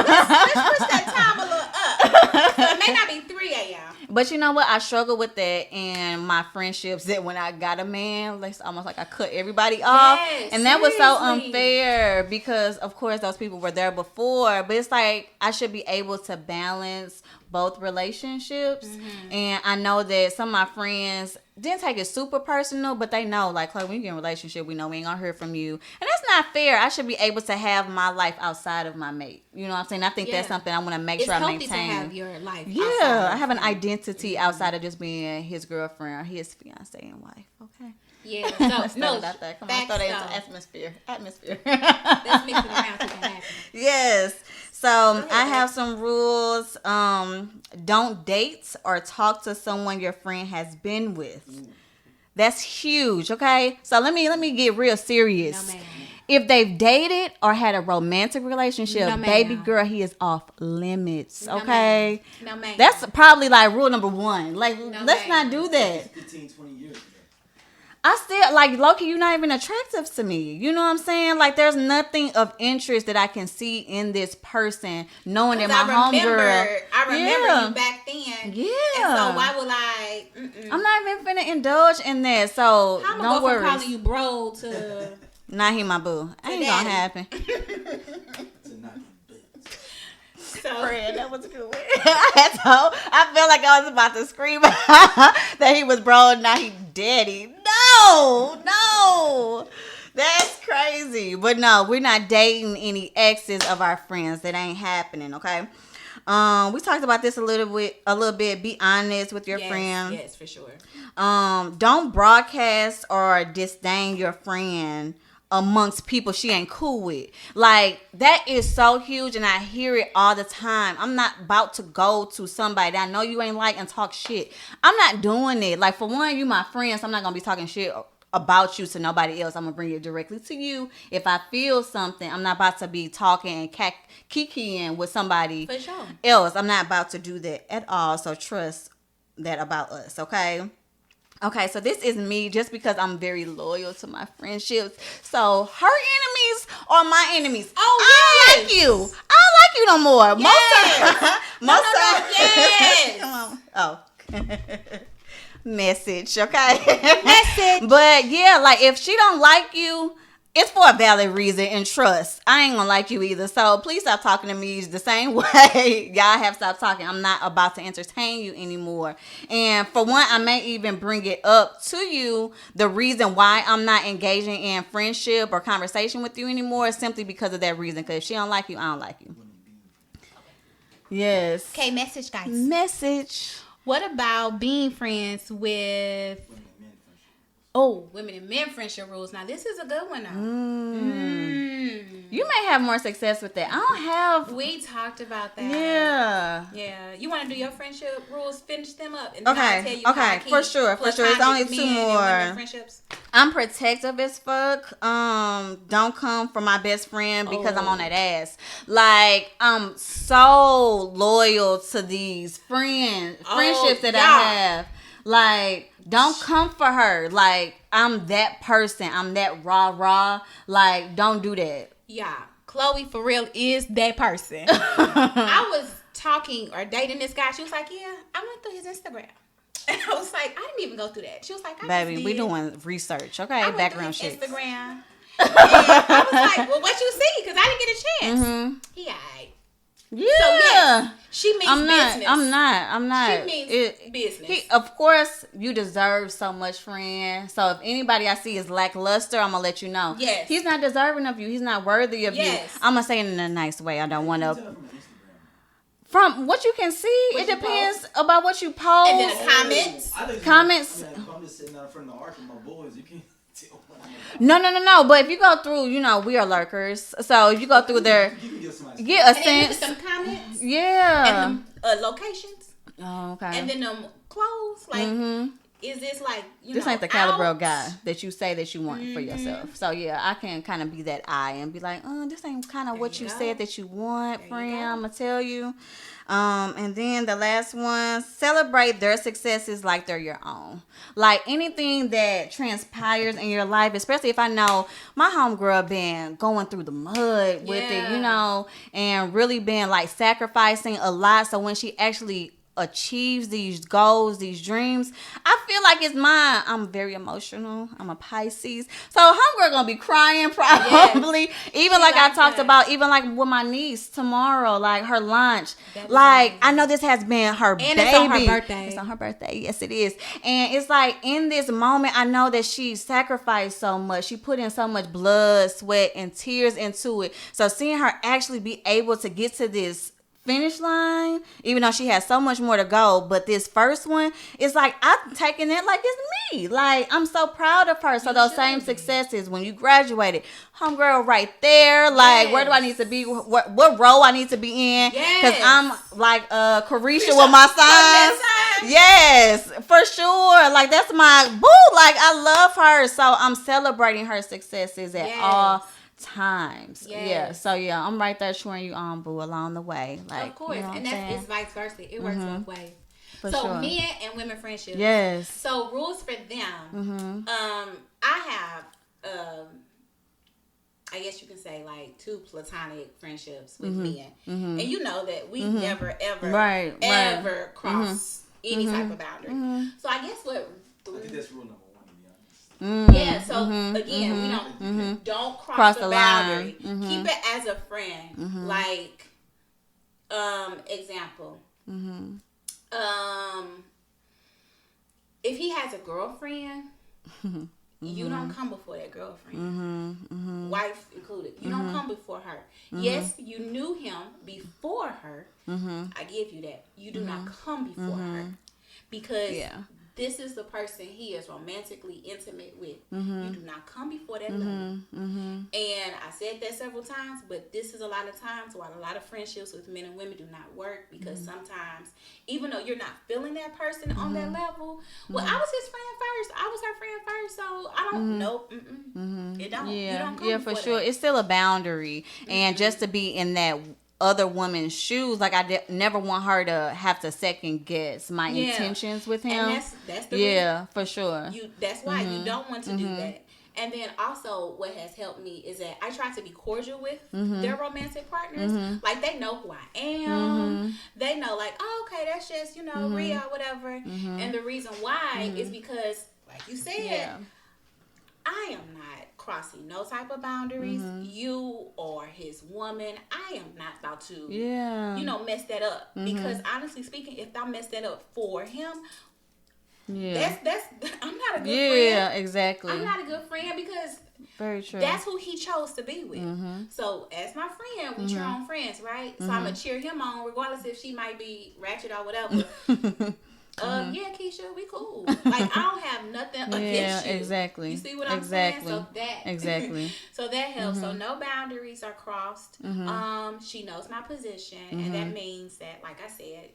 let's push that time a little up. So it may not be 3 a.m. But you know what? I struggle with that in my friendships. That when I got a man, it's almost like I cut everybody off, and that was so unfair because, of course, those people were there before. But it's like I should be able to balance both relationships, and I know that some of my friends didn't take it super personal, but they know, like, Chloe, when you get in a relationship, we know we ain't gonna hear from you, and that's not fair. I should be able to have my life outside of my mate. You know what I'm saying? I think that's something I want to make sure I maintain. It's healthy to have your life. Yeah, I have an identity outside of just being his girlfriend or his fiance and wife. Okay. Yeah. So no, about that. Come on, throw that into atmosphere. That's mixing around so can happen. Yes. So I have some rules. Don't date or talk to someone your friend has been with. That's huge. Okay. So let me get real serious. No, if they've dated or had a romantic relationship, baby girl, he is off limits. Okay. No, man. That's probably like rule number 1. Like, let's not do that. 15, 20 years ago. I still, like, Loki, you're not even attractive to me. You know what I'm saying? Like, there's nothing of interest that I can see in this person, knowing that my homegirl. I remember you back then. Yeah. And so why will I? I'm not even finna indulge in that. So how no worries. From calling you bro to. Nah, he my boo. Ain't gonna happen. Friend, that was a good one. I felt like I was about to scream that he was bro, now he daddy. No, that's crazy. But no, we're not dating any exes of our friends. That ain't happening. Okay. We talked about this a little bit. Be honest with your friend. Yes, for sure. Don't broadcast or disdain your friend amongst people she ain't cool with. Like, that is so huge, and I hear it all the time. I'm not about to go to somebody that I know you ain't like and talk shit. I'm not doing it. Like, for one, you my friend, so I'm not gonna be talking shit about you to nobody else. I'm gonna bring it directly to you. If I feel something, I'm not about to be talking and kikiing with somebody else. I'm not about to do that at all. So trust that about us, okay? Okay, so this is me just because I'm very loyal to my friendships. So her enemies are my enemies. Oh, I don't like you. I don't like you no more. Yes. Yes. Come on. Oh. Message, okay? Message. But yeah, like, if she don't like you, it's for a valid reason and trust. I ain't gonna like you either. So please stop talking to me the same way y'all have stopped talking. I'm not about to entertain you anymore. And for one, I may even bring it up to you. The reason why I'm not engaging in friendship or conversation with you anymore is simply because of that reason. Because if she don't like you, I don't like you. Yes. Okay, message, guys. Message. What about being friends with... women and men friendship rules. Now, this is a good one, though. You may have more success with that. I don't have... We talked about that. Yeah. You want to do your friendship rules? Finish them up. And then I'll tell you okay. For sure. It's only 2 more. Friendships. I'm protective as fuck. Don't come for my best friend because I'm on that ass. Like, I'm so loyal to these friendships that I have. Like, don't come for her. Like, I'm that person. I'm that rah. Like, don't do that. Yeah. Chloe, for real, is that person. I was talking or dating this guy. She was like, yeah, I went through his Instagram. And I was like, I didn't even go through that. She was like, baby, we doing research, okay? Background shit. Instagram. And I was like, well, what you see? Because I didn't get a chance. He alright. Yeah. So, yes, she means business. I'm not. She means business. Of course, you deserve so much, friend. So if anybody I see is lackluster, I'm going to let you know. Yes. He's not deserving of you. He's not worthy of you. I'm going to say it in a nice way. I don't want to. From what you can see, it depends about what you post. And then the comments. Comments. I'm just sitting out in front of the arch with my boys. You can't No. But if you go through, we are lurkers. So if you go through there, get a sense. Some comments. Yeah. And the locations. Oh, okay. And then them clothes. Like, is this like, this ain't the caliber of guy that you say that you want for yourself. So yeah, I can kind of be that eye and be like, this ain't kind of what you said that you want, friend. I'm gonna tell you. And then the last one, celebrate their successes like they're your own. Like anything that transpires in your life, especially if I know my homegirl been going through the mud with it, and really been like sacrificing a lot. So when she actually achieves these goals, these dreams, I feel like it's mine. I'm very emotional. I'm a Pisces. So homegirl gonna be crying probably. Yes. Even like I talked about, even like with my niece tomorrow, like her lunch. Like I know this has been her baby. It's on her birthday. It's on her birthday. Yes, it is. And it's like in this moment, I know that she sacrificed so much. She put in so much blood, sweat, and tears into it. So seeing her actually be able to get to this finish line, even though she has so much more to go, but this first one, it's like I'm taking it like it's me. Like I'm so proud of her. So those same successes when you graduated, homegirl right there. Like where do I need to be? What row I need to be in? Because I'm like Carisha with my signs. Yes, for sure. Like that's my boo. Like I love her. So I'm celebrating her successes at all times. Yeah. So yeah, I'm right there cheering you on, boo, along the way. Like, of course. And it's vice versa. It works both ways. So men and women friendships. Yes. So rules for them. I have I guess you can say like 2 platonic friendships with men. And you know that we never ever cross any type of boundary. So I guess what I think that's rule number 1. Yeah, so again, we don't cross the boundary. Keep it as a friend. Like, example. If he has a girlfriend, you don't come before that girlfriend. Wife included. You don't come before her. Yes, you knew him before her. I give you that. You do not come before her. Because this is the person he is romantically intimate with. You do not come before that love. And I said that several times, but this is a lot of times why a lot of friendships with men and women do not work, because sometimes, even though you're not feeling that person on that level, well, I was his friend first. I was her friend first, so I don't know. It don't. Yeah, you don't come for sure. That. It's still a boundary. And just to be in that other woman's shoes, like I never want her to have to second guess my intentions with him. And that's the reason. For sure. That's why you don't want to do that. And then also what has helped me is that I try to be cordial with their romantic partners. Like they know who I am. They know like, oh, okay, that's just, Rhea or whatever. And the reason why is because, like you said, I am not crossing no type of boundaries. You are his woman. I am not about to, mess that up. Because honestly speaking, if I mess that up for him, that's I'm not a good friend. Yeah, exactly. I'm not a good friend because very true. That's who he chose to be with. So as my friend, we cheer on friends, right? So I'm gonna cheer him on regardless if she might be ratchet or whatever. Yeah, Keisha, we cool. Like I don't have nothing against you. Exactly. You see what I'm saying? So that so that helps. So no boundaries are crossed. She knows my position, and that means that, like I said,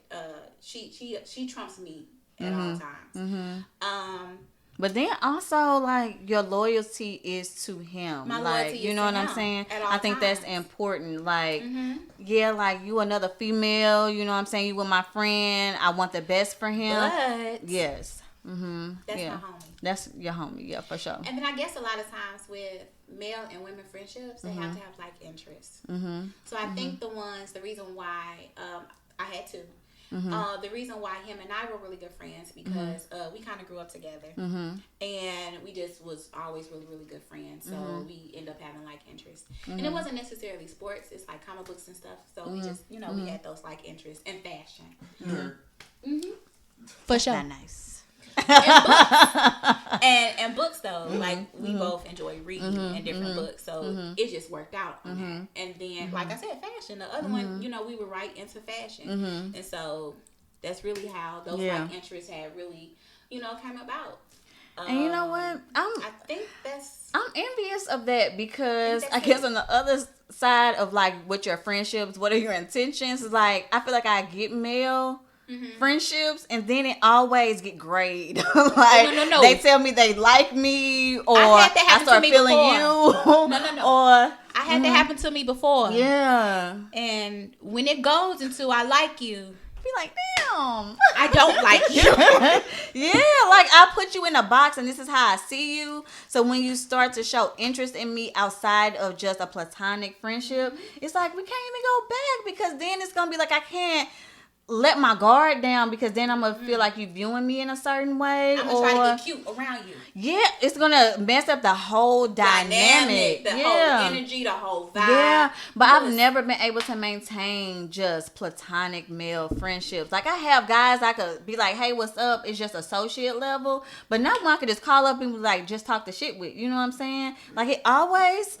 she trumps me at all times. But then also, like, your loyalty is to him. My like, loyalty you know is to what I'm him saying? at all I think times. that's important. Like, like, you another female, you know what I'm saying? You with my friend. I want the best for him. But yes. That's my homie. That's your homie, yeah, for sure. And then I guess a lot of times with male and women friendships, they have to have like interests. So I think the reason why I had to. The reason why him and I were really good friends because we kind of grew up together, and we just was always really, really good friends. So we end up having like interests, and it wasn't necessarily sports. It's like comic books and stuff. So we just, we had those like interests and fashion. For sure. That's nice. and books though, like we both enjoy reading and different books, so it just worked out on that. And then like I said, fashion, the other one, we were right into fashion, and so that's really how those like interests had really came about. And you know what? I think that's. I'm envious of that because I that's guess it. on the other side of like with your friendships, what are your intentions? Is like I feel like I get male friendships and then it always get grade. Like no. they tell me they like me or I had that I happen start to me feeling before. you. No. Or I had that happen to me before. yeah. And when it goes into I like you, Be like, damn. I don't like you. Yeah, like I put you in a box and this is how I see you. So when you start to show interest in me outside of just a platonic friendship, it's like we can't even go back because then it's gonna be like I can't let my guard down because then I'm gonna feel like you viewing me in a certain way. I'm gonna try to get cute around you. Yeah, it's gonna mess up the whole dynamic. The yeah. whole energy, the whole vibe. Yeah, but I've never been able to maintain just platonic male friendships. Like I have guys I could be like, hey, what's up? It's just associate level. But not one I could just call up and like just talk the shit with. You know what I'm saying? Like it always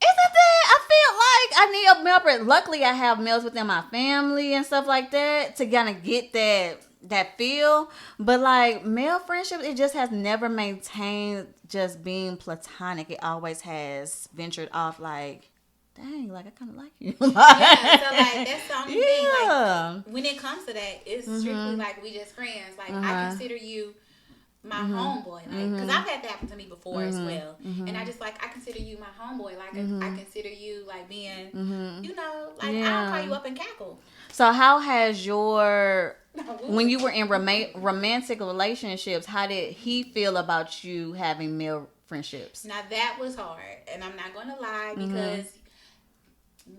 isn't that I feel like I need a male friend. Luckily I have males within my family and stuff like that to kind of get that feel. But like male friendships, it just has never maintained just being platonic. It always has ventured off like, dang, like I kind of like you. Yeah, so like that's the only thing. Yeah. Like when it comes to that, it's strictly like we just friends. Like I consider you my homeboy, like because I've had that happen to me before as well, and I just like I consider you my homeboy. Like I consider you like being, you know, like I'll call you up and cackle. So how has your when you were in romantic relationships, how did he feel about you having male friendships? Now that was hard, and I'm not gonna lie because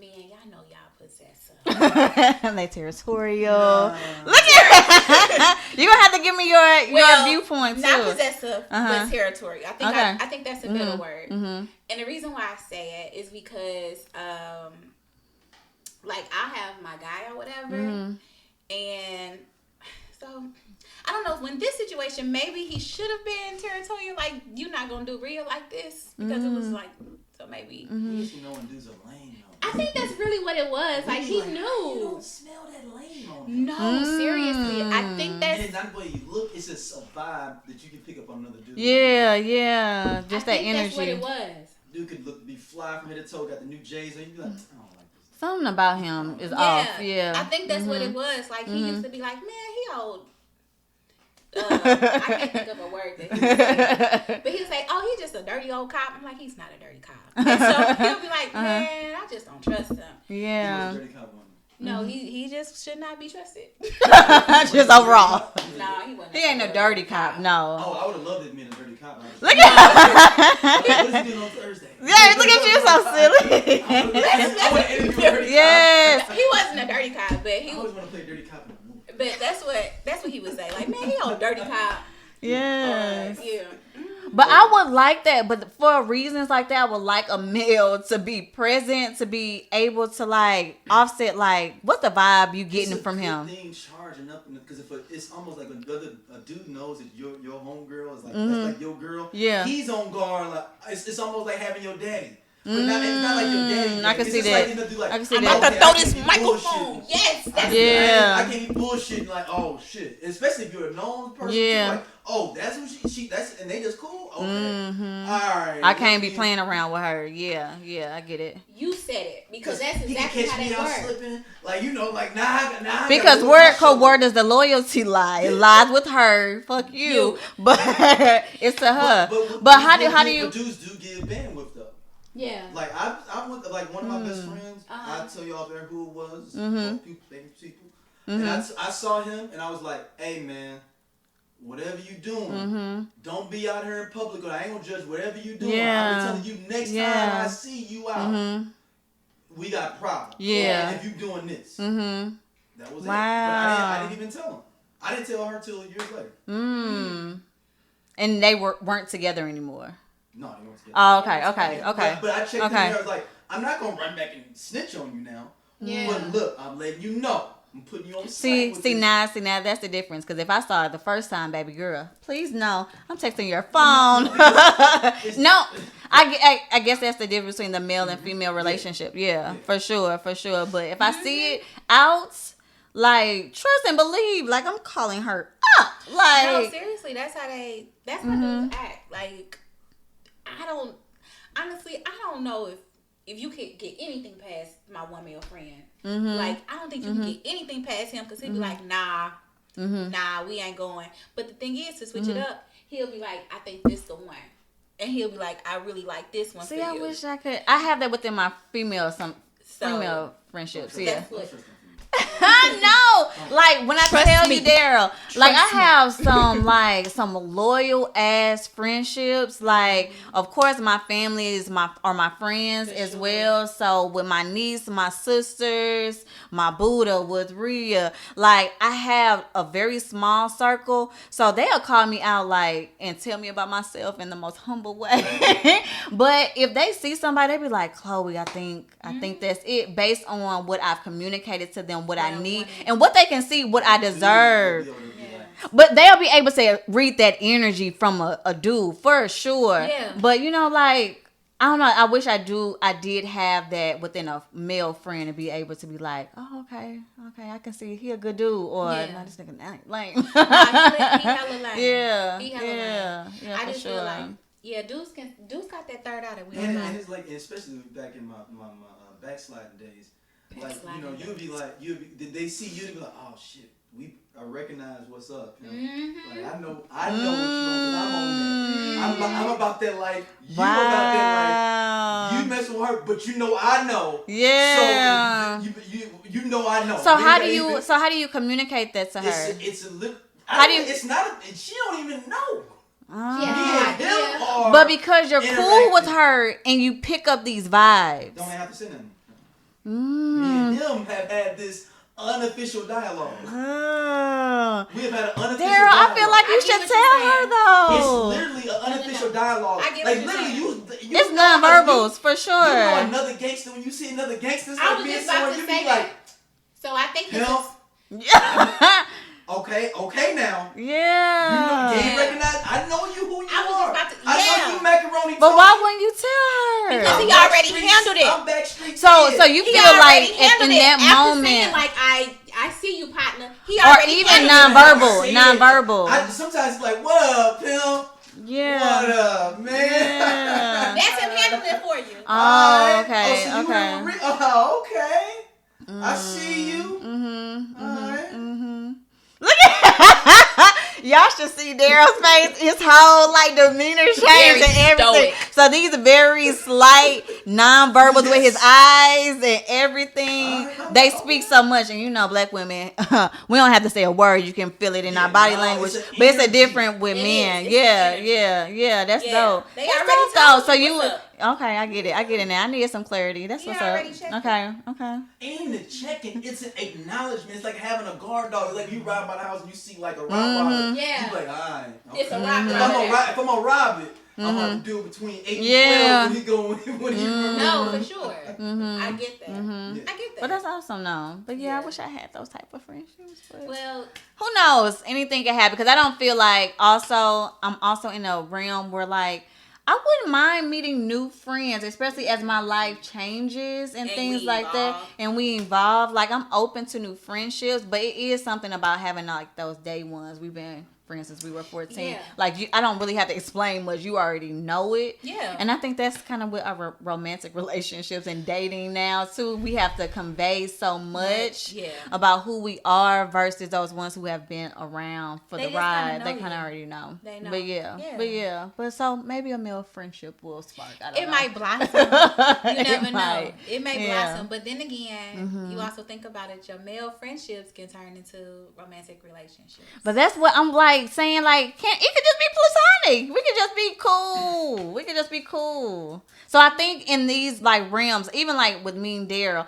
man, y'all know y'all possessive. They territorial. Look at it. You're gonna have to give me your viewpoint too. Not possessive, but territorial. I think Okay. I think that's a better word. And the reason why I say it is because like I have my guy or whatever, and so I don't know, when this situation, maybe he should have been territorial, like you're not gonna do real like this because it was like, so maybe. You know when dudes are lame. I think that's really what it was. Like he You knew. don't smell that lame on him. No, seriously, I think And that's. it's not the way you look; it's just a vibe that you can pick up on another dude. Yeah, just that I think energy. that's what it was. Dude could be fly from head to toe, got the new J's, and you be like, I don't like this. Something about him is off. Yeah, I think that's what it was. Like he used to be like, man, he old. I can't think of a word that he would say. But he would say, oh, he's just a dirty old cop. I'm like, he's not a dirty cop. And so he'll be like, man, I just don't trust him. Yeah. He was a dirty cop on him. No, he just should not be trusted. Just overall. No, he wasn't. He ain't a dirty cop. No. Oh, I would have loved it being a dirty cop. Look at What is he doing on Thursday? yeah, look at you, so silly. I would have interviewed a dirty Yes. He wasn't a dirty cop, but he cop. I always want to play a dirty cop in a movie. But that's what he would say. Like, man, he on dirty cop. Yes. Yeah. But I would like that. But for reasons like that, I would like a male to be present, to be able to like offset like what's the vibe you getting from him. Thing charging up because it's almost like a dude knows that your homegirl is like that's like your girl. Yeah. He's on guard. Like it's almost like having your daddy. But it's not like your daddy. I can It's see just that. Like, you know, like, I can see I'm that. about to okay, throw I can't this be microphone. bullshitting. Yes. That's Yeah. I can't be bullshitting like, oh shit. Especially if you're a known person. Yeah. Like, oh, that's who she that's and they just cool. Okay. All right. I can't be playing around with her. Yeah, I get it. You said it because that's He exactly can how catch me they out work. slipping. Like, you know, like now Because where does the loyalty lie? It lies with her. Fuck you. But it's to her. But how do you? Dudes do give bandwidth though. Yeah. Like I went to like one of my best friends. I'll tell y'all there who it was. Famous people. And I saw him and I was like, hey man, whatever you doing, don't be out here in public. Or I ain't gonna judge whatever you doing. Yeah. I'm telling you next time I see you out, we got problems. Yeah. If you doing this. That was it. But Wow. I didn't even tell him. I didn't tell her till years later. And they weren't together anymore. No, they weren't together. Oh, okay. But I checked in there. I was like, I'm not gonna run back and snitch on you now. Yeah. But look, I'm letting you know. I'm putting you on the See now, that's the difference. Because if I saw it the first time, baby girl, please no, I'm texting your phone. No, I guess that's the difference between the male and female relationship. Yeah, for sure. But if I see it out, like trust and believe. Like I'm calling her up. Like no, seriously, that's how dudes act. Like honestly, I don't know if you could get anything past my one male friend. Like I don't think you can get anything past him because he'd be like, nah, we ain't going. But the thing is, to switch it up, he'll be like, I think this the one. And he'll be like, I really like this one. See, for I you. wish I could. I have that within my female friendships. Yeah. I know. Like when I tell you, Daryl, like I have some loyal ass friendships. Like, of course, my family are my friends as well. So with my niece, my sisters, my Buddha with Rhea, like I have a very small circle. So they'll call me out like and tell me about myself in the most humble way. But if they see somebody, they be like, Chloe, I think that's it, based on what I've communicated to them, what I need, and what they can see, what I deserve. But they'll be able to read that energy from a dude for sure. Yeah. But like I don't know. I wish I did have that within a male friend to be able to be like, oh, okay, I can see he a good dude, or no, this nigga lame. He hella lame. Yeah, he hella lame. Yeah, I just sure. feel like dudes got that third eye that we and like. it's like, especially back in my backsliding days, like you'd be did they see you to be like, oh shit, I recognize what's up. Like I know what you want, 'cause I'm on that. I'm about that life. You about that life. You mess with her, but I know. Yeah. So you know I know. So how do you communicate that to her? It's a little. It's not. She don't even know. But because you're cool with her and you pick up these vibes. Don't have to say nothing. Me and him have had this unofficial dialogue. We have had an unofficial Daryl, dialogue. I feel like you should tell her though. It's literally an unofficial dialogue. Like literally, it's non-verbals for sure. You know another gangster, when you see another gangster, I was just about to say that. So I think this is... Okay now. Yeah. You ain't recognize. I know you who you are. I know you macaroni. But why wouldn't you tell her? Because he already handled it. I'm backstreet. So you feel like in that moment, saying, like I see you, partner. He or even non-verbal. Sometimes it's like, what up, pimp? Yeah. What up, man? Yeah. That's him handling it for you. Oh, okay. So okay. I see you. All right. Look at y'all should see Daryl's face. His whole demeanor change and everything. Stoic. So these are very slight non-verbals with his eyes and everything. They speak so much, and black women, we don't have to say a word. You can feel it in our body language, but it's a different with men. Yeah. That's dope. They that's already dope, though. So you. Okay, I get it now. I need some clarity. That's what's up. Okay. Ain't the checking, it's an acknowledgement. It's like having a guard dog. It's like you ride by the house and you see like a Rottweiler. Yeah. You like, alright. Okay. It's a Rottweiler. If I'm gonna rob it, I'm gonna do it between 8 and 12 when he No, for sure. I get that. I get that. But that's awesome, though. But I wish I had those type of friendships. But well, who knows? Anything can happen, because I don't feel like I'm also in a realm where I wouldn't mind meeting new friends, especially as my life changes and things like that, and we evolve. I'm open to new friendships, but it is something about having those day ones. We've been friends since we were 14. Yeah. I don't really have to explain much. You already know it. Yeah. And I think that's kind of with our romantic relationships and dating now too. We have to convey so much about who we are versus those ones who have been around for the ride. They kind of already know. They know. But so maybe a male friendship will spark. I don't know. It might blossom. You never know. It may blossom. But then again, you also think about it. Your male friendships can turn into romantic relationships. But that's what I'm saying, it could just be platonic. We could just be cool. So I think in these realms, even with me and Daryl,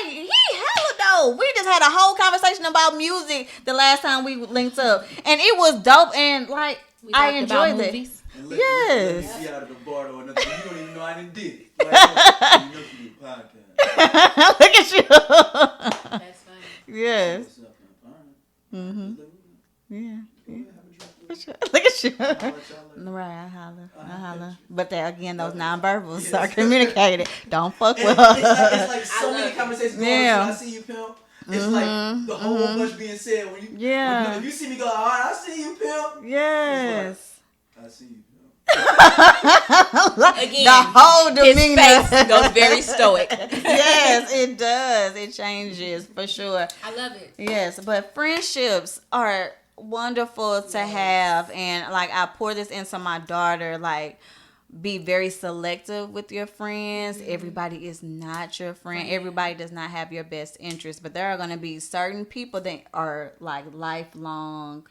he hella dope. We just had a whole conversation about music the last time we linked up, and it was dope. And I enjoyed it. Yes. Let me see out of the bar or nothing. You don't even know I didn't did it. You know you do a podcast. Look at you. That's funny. Yes. Yeah. Look at you. Right, I holler. But those non-verbals are communicated. Don't fuck with her. It's like so many conversations going on. I see you, pimp. It's like the whole much being said when you. When, if you see me go, all right, I see you, pimp. Yes. Like, I see you. Again, the whole demeanor. His face goes very stoic. Yes, it does. It changes for sure. I love it. Yes, but friendships are wonderful to have, and like I pour this into my daughter, like be very selective with your friends. Everybody is not your friend. Everybody does not have your best interest, but there are going to be certain people that are like lifelong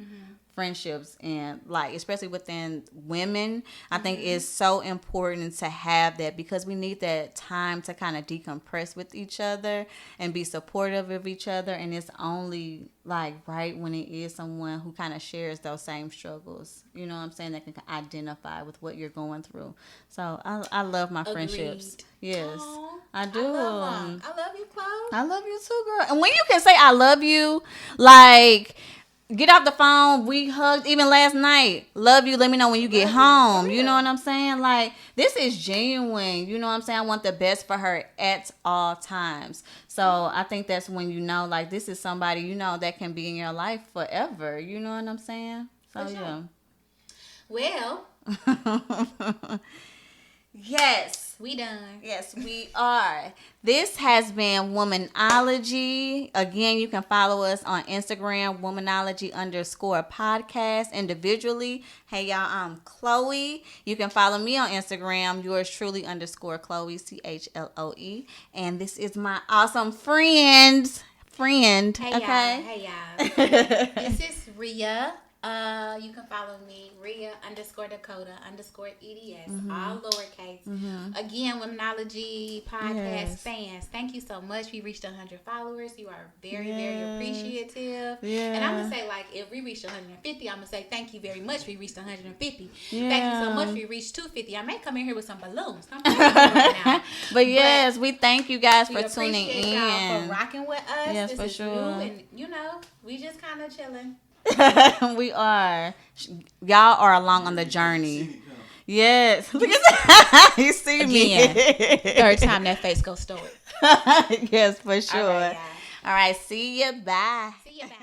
friendships, and like especially within women, I think it's so important to have that, because we need that time to kind of decompress with each other and be supportive of each other, and it's only like right when it is someone who kind of shares those same struggles, you know what I'm saying, that can identify with what you're going through. So I love my friendships. Yes. Aww, I do. I love you, Chloe. I love you too, girl. And when you can say I love you, like get off the phone. We hugged even last night. Love you. Let me know when you get home. You know what I'm saying? Like, this is genuine. You know what I'm saying? I want the best for her at all times. So I think that's when you know, like, this is somebody, you know, that can be in your life forever. You know what I'm saying? So, yeah. Well. Yes. We done. Yes, we are. This has been Womanology. Again, you can follow us on Instagram, Womanology_podcast individually. Hey, y'all, I'm Chloe. You can follow me on Instagram, yours truly _Chloe, CHLOE. And this is my awesome friend. Hey, Okay? y'all. Hey, y'all. This is Rhea. You can follow me, Rhea_Dakota_EDS, all lowercase. Again, Womanology podcast fans, thank you so much. We reached 100 followers. You are very, very appreciative. And I'm gonna say, like, if we reached 150, I'm gonna say thank you very much. We reached 150. Thank you so much. We reached 250. I may come in here with some balloons. I'm right now. But yes, we thank you guys for tuning in. Y'all for rocking with us. Yes, this for is sure. new, and you know, we just kind of chilling. We are. Y'all are along on the journey. Yes. Look at that. You see Again, me. third time that face goes stoic. Yes, for sure. All right, All right. See you. Bye. See you back.